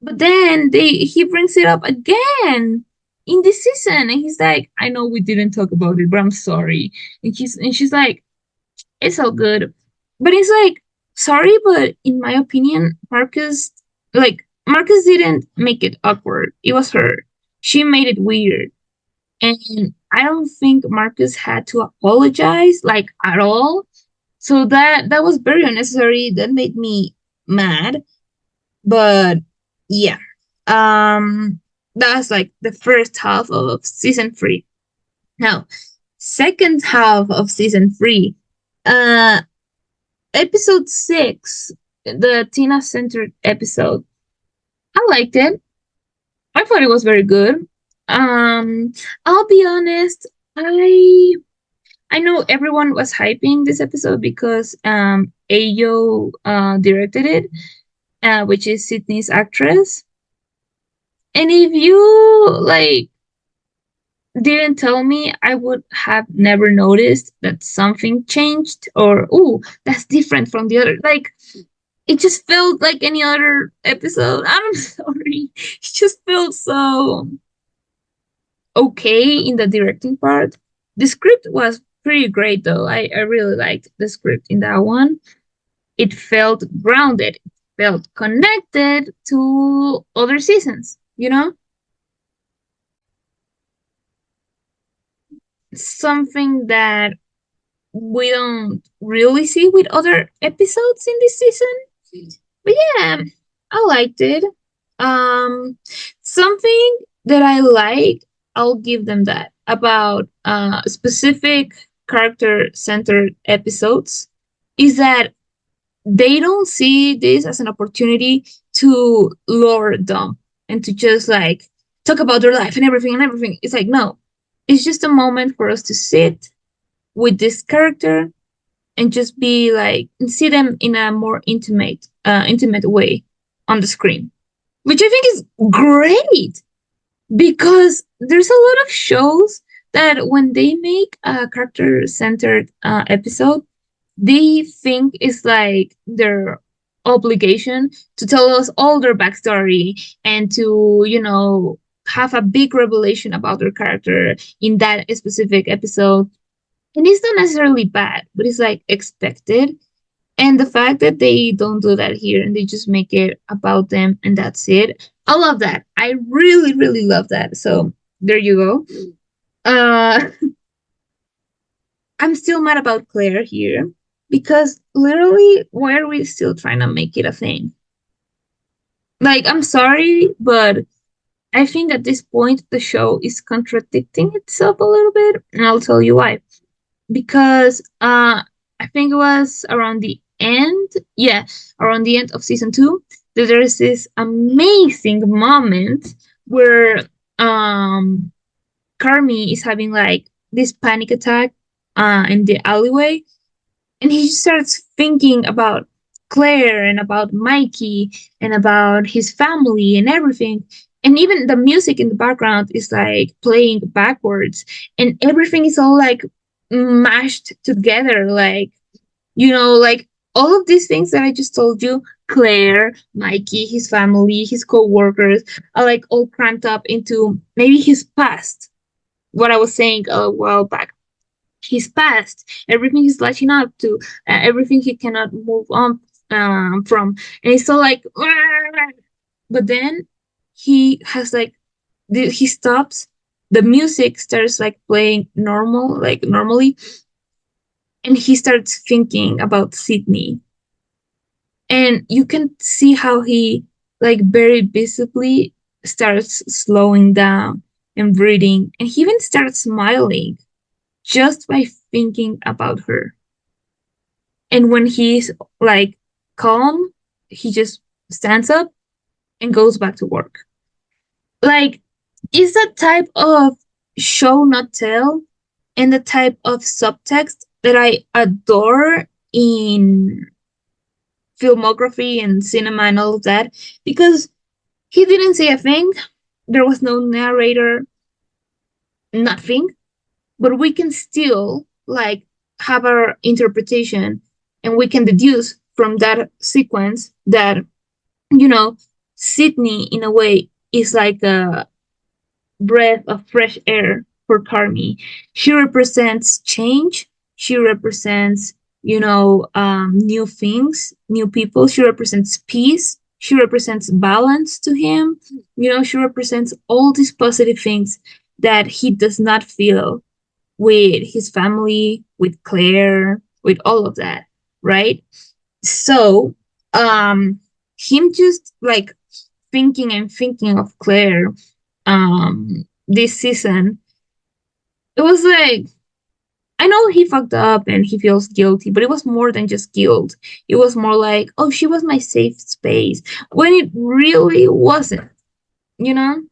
But then he brings it up again in this season, and he's like, I know we didn't talk about it, but I'm sorry. And she's like, it's all good. But it's like, sorry, but in my opinion, Marcus didn't make it awkward. It was her. She made it weird. And I don't think Marcus had to apologize like at all. So that was very unnecessary. That made me mad. But yeah. That's like the first half of season 3. Now, second half of season 3. Uh Episode 6, the Tina centered episode. I liked it. I thought it was very good. I'll be honest, I know everyone was hyping this episode because Ayo directed it, which is Sydney's actress. And if you like didn't tell me, I would have never noticed that something changed, or oh, that's different from the other. Like, it just felt like any other episode. I'm sorry. It just felt so okay in the directing part. The script was pretty great though. I really liked the script in that one. It felt grounded. It felt connected to other seasons. Something that we don't really see with other episodes in this season. But yeah, I liked it. Something that I like, I'll give them that about specific character centered episodes, is that they don't see this as an opportunity to lower them and to just like talk about their life and everything and everything. It's like, no, it's just a moment for us to sit with this character and just be like, see them in a more intimate way on the screen, which I think is great, because there's a lot of shows that when they make a character centered episode, they think it's like their obligation to tell us all their backstory and to, have a big revelation about their character in that specific episode. And it's not necessarily bad, but it's like expected. And the fact that they don't do that here and they just make it about them and that's it. I love that. I really, really love that. So there you go. Uh I'm still mad about Claire here because literally why are we still trying to make it a thing? Like, I'm sorry, but I think at this point the show is contradicting itself a little bit, and I'll tell you why. Because I think it was around the end, yeah, around the end of season 2, that there is this amazing moment where um Carmi is having like this panic attack in the alleyway, and he starts thinking about Claire and about Mikey and about his family and everything. And even the music in the background is like playing backwards, and everything is all like mashed together. Like, like all of these things that I just told you, Claire, Mikey, his family, his co workers, are like all cramped up into maybe his past. What I was saying a while back, his past, everything he's latching up to, everything he cannot move on from, and it's so like, "Argh!" But then he has like, he stops. The music starts like playing normal, like normally, and he starts thinking about Sydney, and you can see how he like very visibly starts slowing down and breathing, and he even starts smiling just by thinking about her. And when he's like calm, he just stands up and goes back to work. Like, is that type of show not tell and the type of subtext that I adore in filmography and cinema and all of that, because he didn't say a thing, there was no narrator, nothing, but we can still like have our interpretation, and we can deduce from that sequence that, Sydney in a way is like a breath of fresh air for Carmi. She represents change. She represents, new things, new people. She represents peace. She represents balance to him. She represents all these positive things that he does not feel with his family, with Claire, with all of that, right? So, him just like thinking and thinking of Claire, this season, it was like, I know he fucked up and he feels guilty, but it was more than just guilt. It was more like, oh, she was my safe space, when it really wasn't, you know?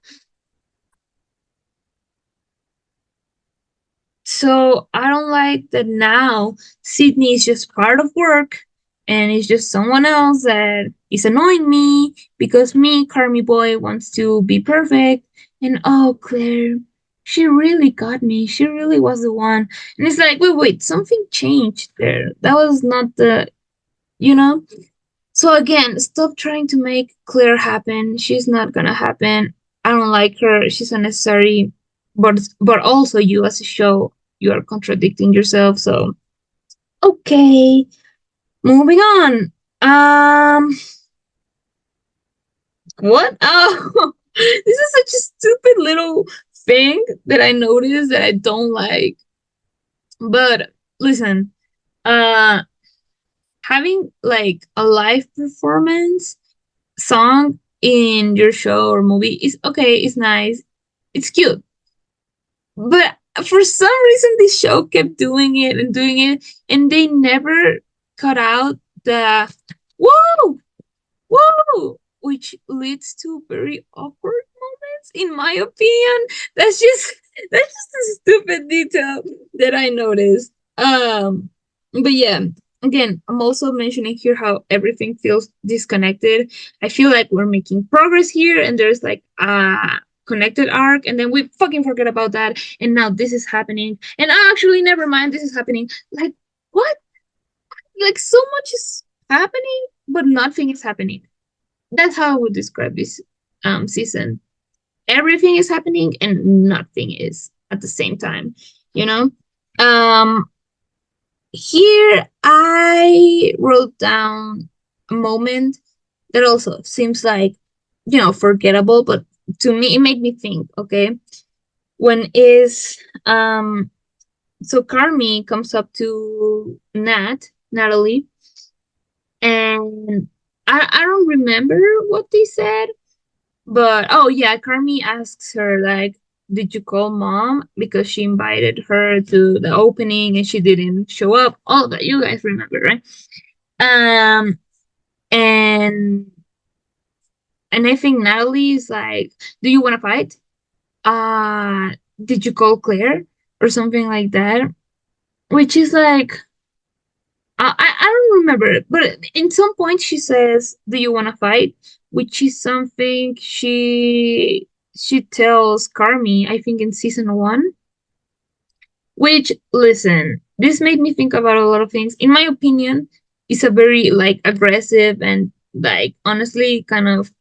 So I don't like that now Sydney is just part of work and it's just someone else that is annoying me because me, Carmy Boy, wants to be perfect. And oh, Claire, she really got me. She really was the one. And it's like, wait, something changed there. That was not the, you know? So again, stop trying to make Claire happen. She's not gonna happen. I don't like her. She's unnecessary. But also you as a show, you are contradicting yourself. So okay, moving on. What? Oh, this is such a stupid little thing that I noticed that I don't like. But listen, uh, having like a live performance song in your show or movie is okay, it's nice, it's cute. But for some reason, this show kept doing it and doing it, and they never cut out the whoa, whoa, which leads to very awkward moments, in my opinion. That's just that's just a stupid detail that I noticed. But yeah, again, I'm also mentioning here how everything feels disconnected. I feel like we're making progress here, and there's like connected arc, and then we fucking forget about that, and now this is happening, and actually, never mind, this is happening. Like, what? Like, so much is happening, but nothing is happening. That's how I would describe this season. Everything is happening and nothing is at the same time, you know? Um Here I wrote down a moment that also seems like, forgettable, but to me it made me think, okay? When is so Carmi comes up to Natalie, and I don't remember what they said, but oh yeah, Carmi asks her like, "Did you call mom?" Because she invited her to the opening and she didn't show up. All of that you guys remember, right? Um, and and I think Natalie is like, "Do you want to fight? Uh, did you call Claire or something like that?" Which is like, I don't remember it, but in some point she says, "Do you want to fight?" Which is something she tells Carmi, I think in season one. Which, listen, this made me think about a lot of things. In my opinion, it's a very like aggressive and like honestly kind of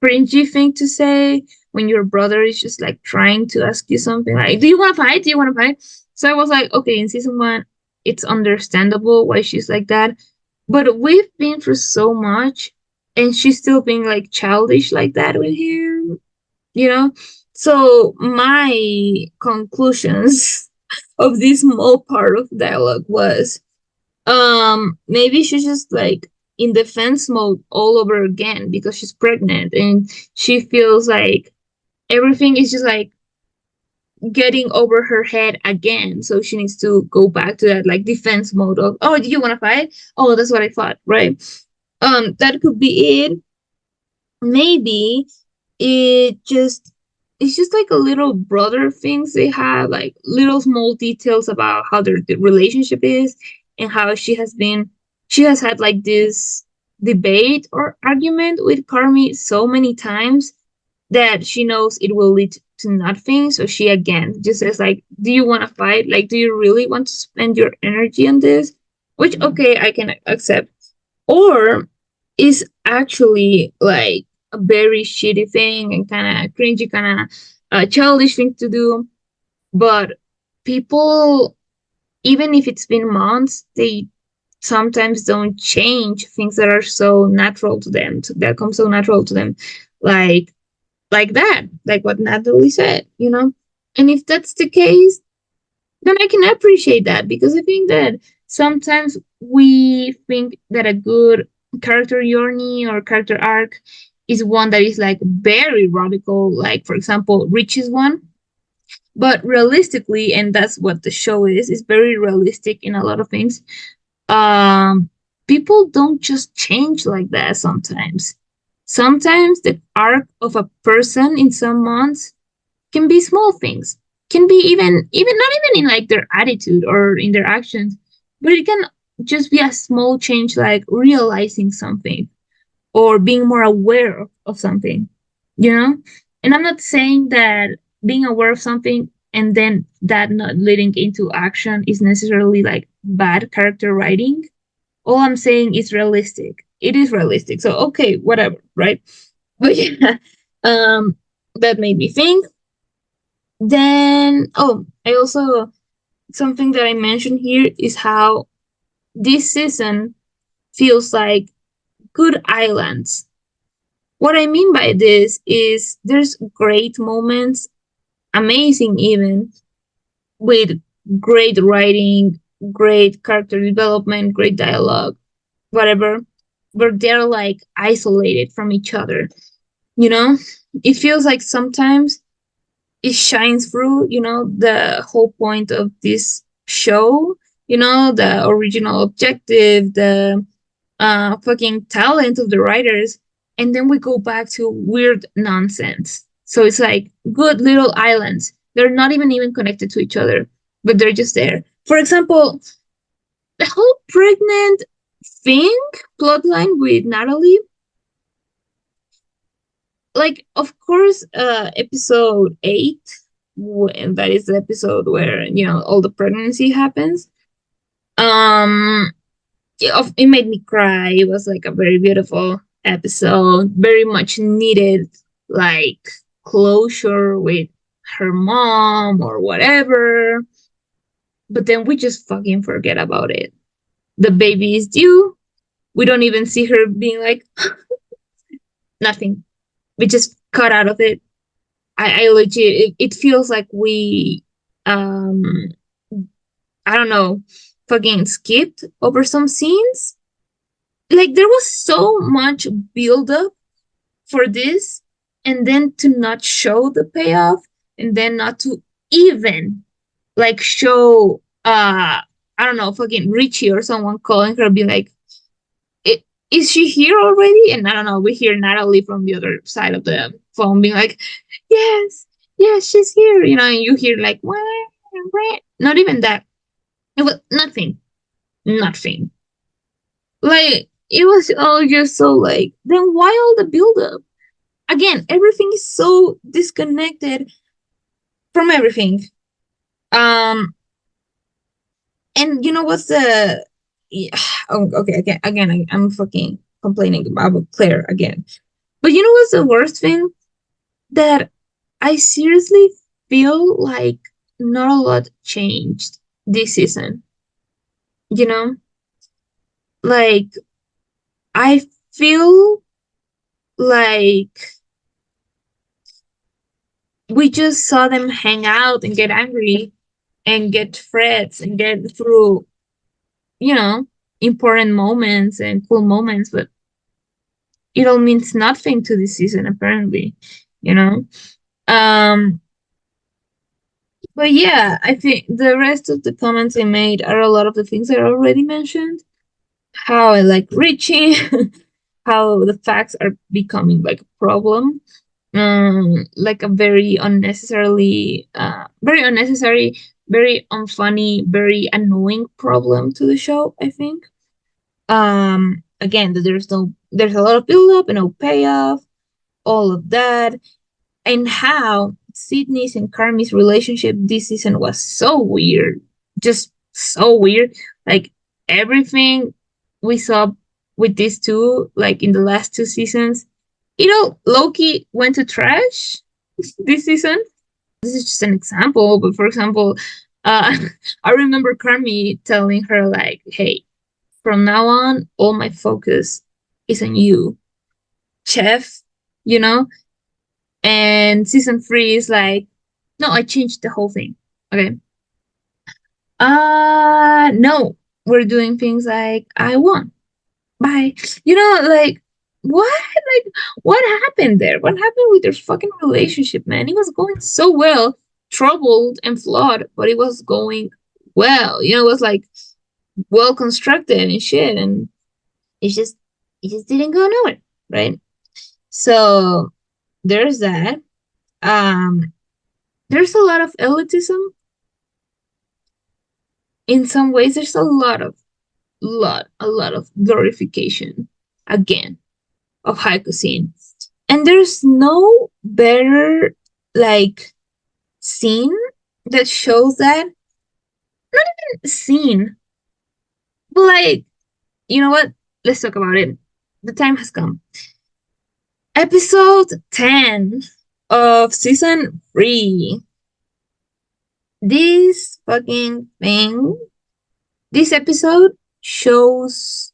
cringy thing to say when your brother is just like trying to ask you something like, "Do you want to fight? Do you want to fight?" So I was like, okay, in season one, it's understandable why she's like that. But we've been through so much and she's still being like childish like that with him, you know? So my conclusions of this small part of dialogue was maybe she's just like in defense mode all over again because she's pregnant and she feels like everything is just like getting over her head again, so she needs to go back to that like defense mode of, "Oh, do you want to fight? Oh, that's what I thought," right? That could be it. Maybe it just it's just like a little brother things they have, like little small details about how their relationship is and how she has had like this debate or argument with Carmi so many times that she knows it will lead to nothing. So she again just says like, "Do you want to fight? Like, do you really want to spend your energy on this?" Which okay, I can accept. Or is actually like a very shitty thing and kind of cringy, kind of childish thing to do. But people, even if it's been months, they sometimes don't change things that are so natural to them, that come so natural to them, like like that, like what Natalie said, you know. And if that's the case, then I can appreciate that because I think that sometimes we think that a good character journey or character arc is one that is like very radical, like for example, Rich's one. But realistically, and that's what the show is very realistic in a lot of things. Um, People don't just change like that sometimes. Sometimes the arc of a person in some months can be small things, can be even not even in like their attitude or in their actions, but it can just be a small change like realizing something or being more aware of something, you know. And I'm not saying that being aware of something and then that not leading into action is necessarily like bad character writing. All I'm saying is realistic, it is realistic, so okay, whatever, right? But yeah, um that made me think. Then, oh, I also, something that I mentioned here is how this season feels like good islands. What I mean by this is there's great moments, amazing even, with great writing, great character development, great dialogue, whatever, but they're like isolated from each other, you know? It feels like sometimes it shines through, the whole point of this show, the original objective, the fucking talent of the writers, and then we go back to weird nonsense. So it's like good little islands. They're not even connected to each other, but they're just there. For example, the whole pregnant thing plotline with Natalie, like of course episode 8, and that is the episode where all the pregnancy happens. um it made me cry. It was like a very beautiful episode, very much needed, like closure with her mom or whatever. But then we just fucking forget about it. The baby is due. We don't even see her being like nothing. We just cut out of it. I legit, it feels like we, um, I don't know, fucking skipped over some scenes. Like there was so much build up for this, and then to not show the payoff, and then not to even like show I don't know, fucking Richie or someone calling her, be like, is she here already? And I don't know, we hear Natalie from the other side of the phone being like, yes, yes, she's here, you know, and you hear like, what? Not even that. It was nothing, nothing. Like it was all just so like, then why all the build up? Again, everything is so disconnected from everything. Um, and you know what's the? Yeah, oh, okay, again, I'm fucking complaining about Claire again. But you know what's the worst thing? That I seriously feel like not a lot changed this season. You know, like I feel like we just saw them hang out and get angry and get threats and get through, you know, important moments and cool moments, but it all means nothing to this season apparently, you know. Um but yeah, I think the rest of the comments I made are a lot of the things I already mentioned. How I like reaching, how the facts are becoming like a problem, like a very unnecessary, very unfunny, very annoying problem to the show, I think. Again, that there's a lot of build up and no payoff, all of that, and how Sydney's and Carmi's relationship this season was so weird, just so weird. Like everything we saw with these two, like in the last two seasons, you know, Loki went to trash this season. This is just an example, but for example, uh, I remember Carmi telling her like, "Hey, from now on, all my focus is on you, chef." You know, and season three is like, no, I changed the whole thing. Okay. No, we're doing things like I won. Bye. You know, like what? Like what happened there? What happened with their fucking relationship, man? It was going so well, troubled and flawed, but it was going well. You know, it was like well constructed and shit, and it just it just didn't go nowhere, right? So there's that. Um, there's a lot of elitism in some ways. There's a lot of glorification again of high cuisine, and there's no better like scene that shows that. Not even scene, but like, you know what, let's talk about it. The time has come. Episode 10 of season 3. This fucking thing, this episode shows,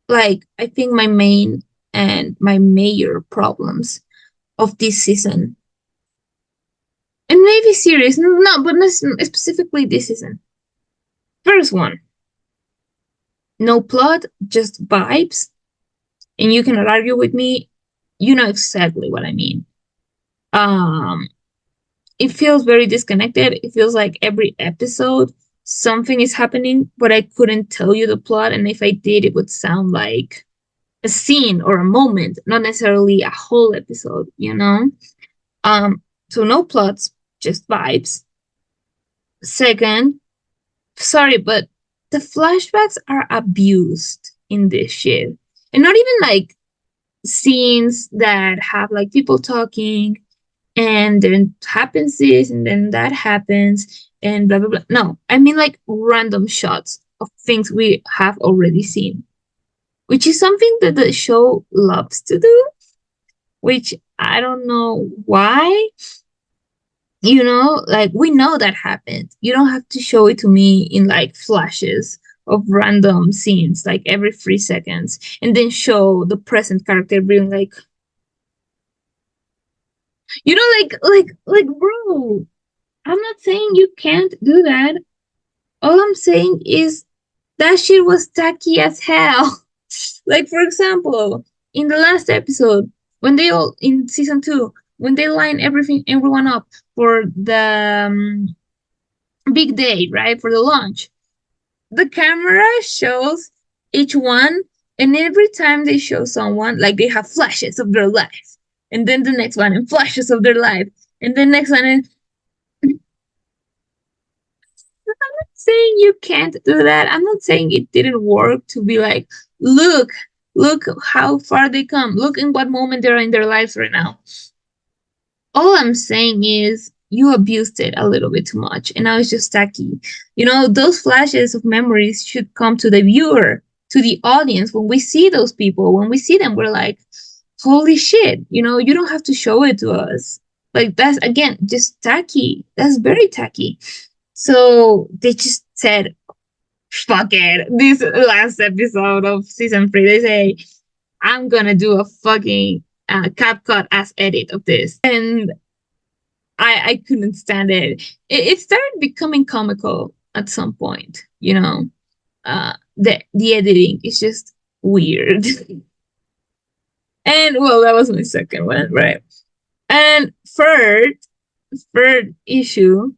like, I think my main and my major problems of this season. And maybe series, no, but not specifically this season. First one, no plot, just vibes. And you cannot argue with me. You know exactly what I mean. Um, it feels very disconnected. It feels like every episode something is happening, but I couldn't tell you the plot. And if I did, it would sound like a scene or a moment, not necessarily a whole episode, you know? So no plots, just vibes. Second, sorry, but the flashbacks are abused in this shit. And not even like scenes that have like people talking and then happens this and then that happens and blah blah blah. No, I mean like random shots of things we have already seen, which is something that the show loves to do, which I don't know why. Like we know that happened. You don't have to show it to me in like flashes of random scenes, like every 3 seconds, and then show the present character being like, bro, I'm not saying you can't do that. All I'm saying is that shit was tacky as hell. Like, for example, in the last episode, when they all in season 2, when they line everyone up for the big day, right, for the launch, the camera shows each one, and every time they show someone, like they have flashes of their life, and then the next one, and flashes of their life, and the next one, and I'm not saying you can't do that. I'm not saying it didn't work to be like, look how far they come. Look in what moment they're in their lives right now. All I'm saying is you abused it a little bit too much, and now it's just tacky. Those flashes of memories should come to the viewer, to the audience. When we see those people, when we see them, we're like, holy shit, you don't have to show it to us. Like, that's, again, just tacky. That's very tacky. So they just said, fuck it. This last episode of season 3, they say, I'm gonna do a fucking CapCut as edit of this. And I couldn't stand it. It started becoming comical at some point, the editing is just weird. And well, that was my second one, right? And third issue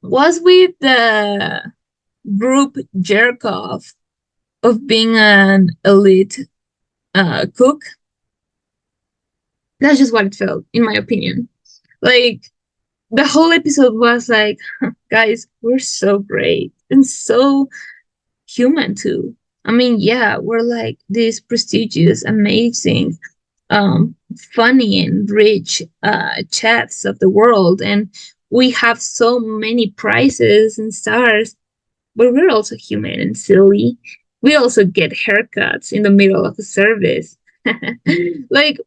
was with the group jerk off of being an elite cook. That's just what it felt, in my opinion. Like, the whole episode was like, guys, we're so great and so human too. I mean, yeah, we're like these prestigious, amazing, funny and rich chefs of the world, and we have so many prizes and stars, but we're also human and silly. We also get haircuts in the middle of a service. Like,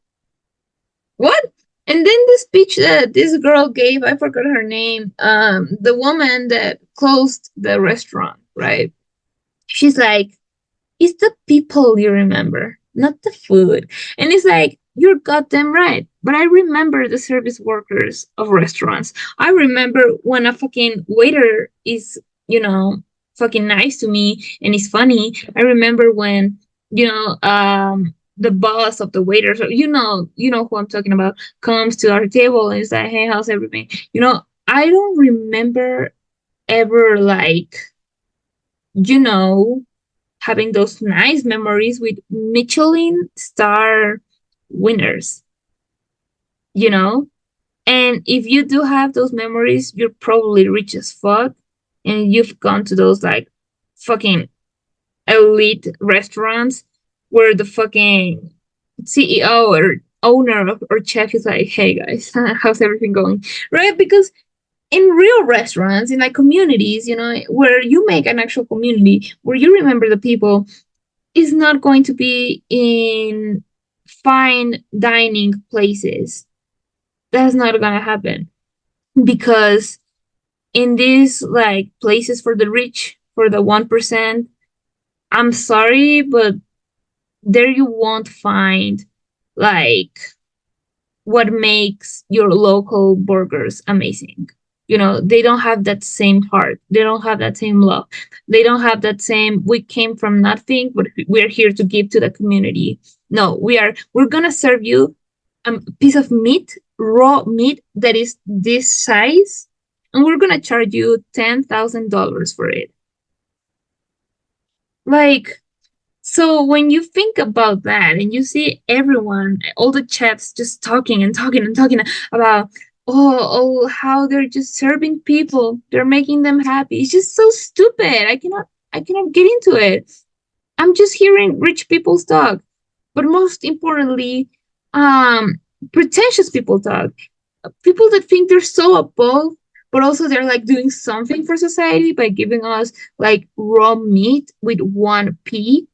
what? And then the speech that this girl gave, I forgot her name, the woman that closed the restaurant, right? She's like, it's the people you remember, not the food. And it's like, you're goddamn right. But I remember the service workers of restaurants. I remember when a fucking waiter is, fucking nice to me and is funny. I remember when, the boss of the waiters, who I'm talking about, comes to our table and is like, hey, how's everything? I don't remember ever, like, having those nice memories with Michelin star winners, And if you do have those memories, you're probably rich as fuck, and you've gone to those like fucking elite restaurants where the fucking CEO or owner or chef is like, hey guys, how's everything going? Right? Because in real restaurants, in like communities, where you make an actual community, where you remember the people, is not going to be in fine dining places. That's not gonna happen, because in these like places for the rich, for the 1%, I'm sorry, but there you won't find like what makes your local burgers amazing. They don't have that same heart. They don't have that same love. They don't have that same, we came from nothing, but we're here to give to the community. No, we're gonna serve you a piece of meat, raw meat that is this size, and we're gonna charge you $10,000 for it. Like, so when you think about that and you see everyone, all the chefs just talking and talking and talking about, oh, how they're just serving people, they're making them happy. It's just so stupid. I cannot get into it. I'm just hearing rich people talk, but most importantly, pretentious people talk. People that think they're so above, but also they're like doing something for society by giving us like raw meat with one pea.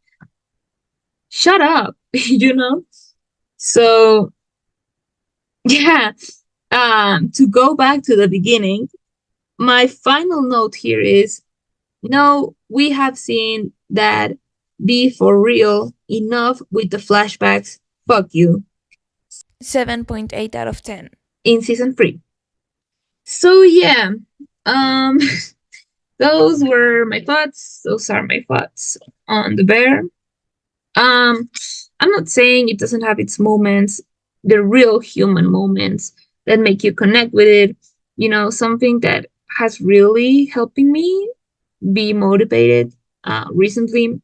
Shut up, you know? So yeah, to go back to the beginning, my final note here is no, we have seen that be for real enough with the flashbacks. Fuck you. 7.8 out of 10. In season 3. So yeah, um those were my thoughts. Those are my thoughts on the bear. I'm not saying it doesn't have its moments, the real human moments that make you connect with it. You know, something that has really helping me be motivated recently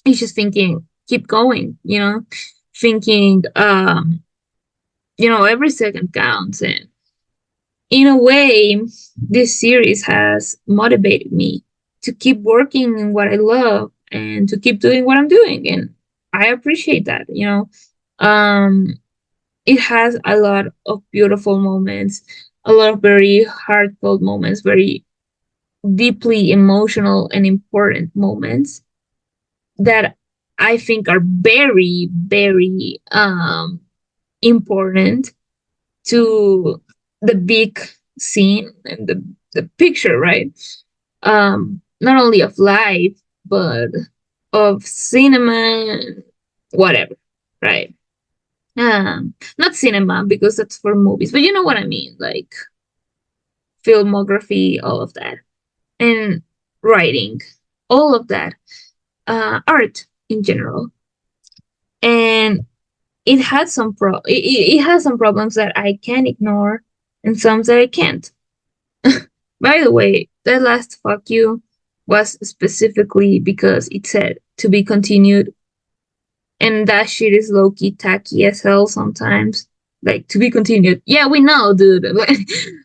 is just thinking, keep going, you know, thinking, every second counts. And in a way, this series has motivated me to keep working in what I love and to keep doing what I'm doing. And I appreciate that, you know. Um, it has a lot of beautiful moments, a lot of very heartfelt moments, very deeply emotional and important moments that I think are very, very important to the big scene and the picture, right? Not only of life, but of cinema, whatever, right? Not cinema because that's for movies, but you know what I mean, like filmography, all of that, and writing, all of that, art in general, and it has some problems that I can ignore and some that I can't. By the way, that last fuck you was specifically because it said to be continued, and that shit is low key tacky as hell sometimes. Like to be continued. Yeah, we know, dude.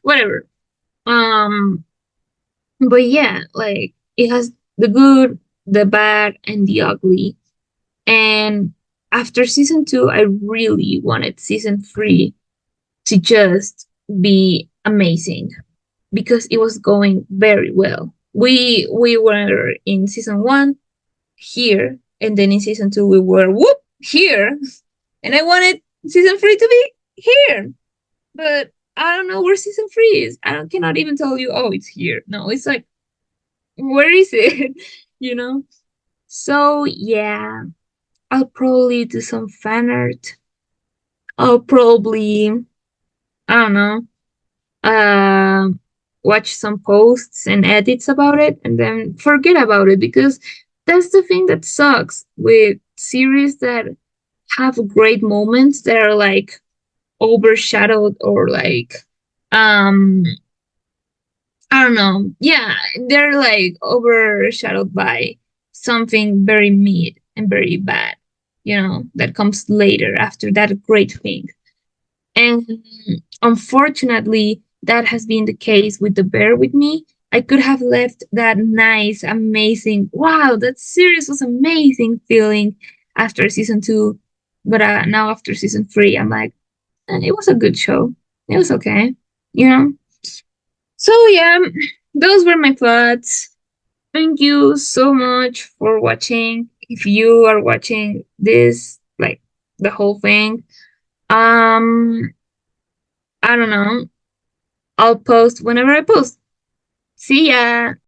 Whatever. Um, but yeah, like it has the good, the bad, and the ugly. And after season 2, I really wanted season 3 to just be amazing because it was going very well. We were in season 1 here, and then in season 2 we were whoop here, and I wanted season 3 to be here, but I don't know where season 3 is. I cannot even tell you. Oh, it's here. No, it's like where is it? you know. So yeah, I'll probably do some fan art. I'll probably I don't know um watch some posts and edits about it and then forget about it because that's the thing that sucks with series that have great moments that are like overshadowed or like um I don't know. Yeah, they're like overshadowed by something very mid and very bad, that comes later after that great thing. And unfortunately, that has been the case with The Bear with Me. I could have left that nice, amazing, wow, that series was amazing feeling after season 2. But now after season 3, I'm like, it was a good show. It was okay, you know? So, yeah, those were my thoughts. Thank you so much for watching. If you are watching this, like the whole thing, um, I don't know. I'll post whenever I post. See ya.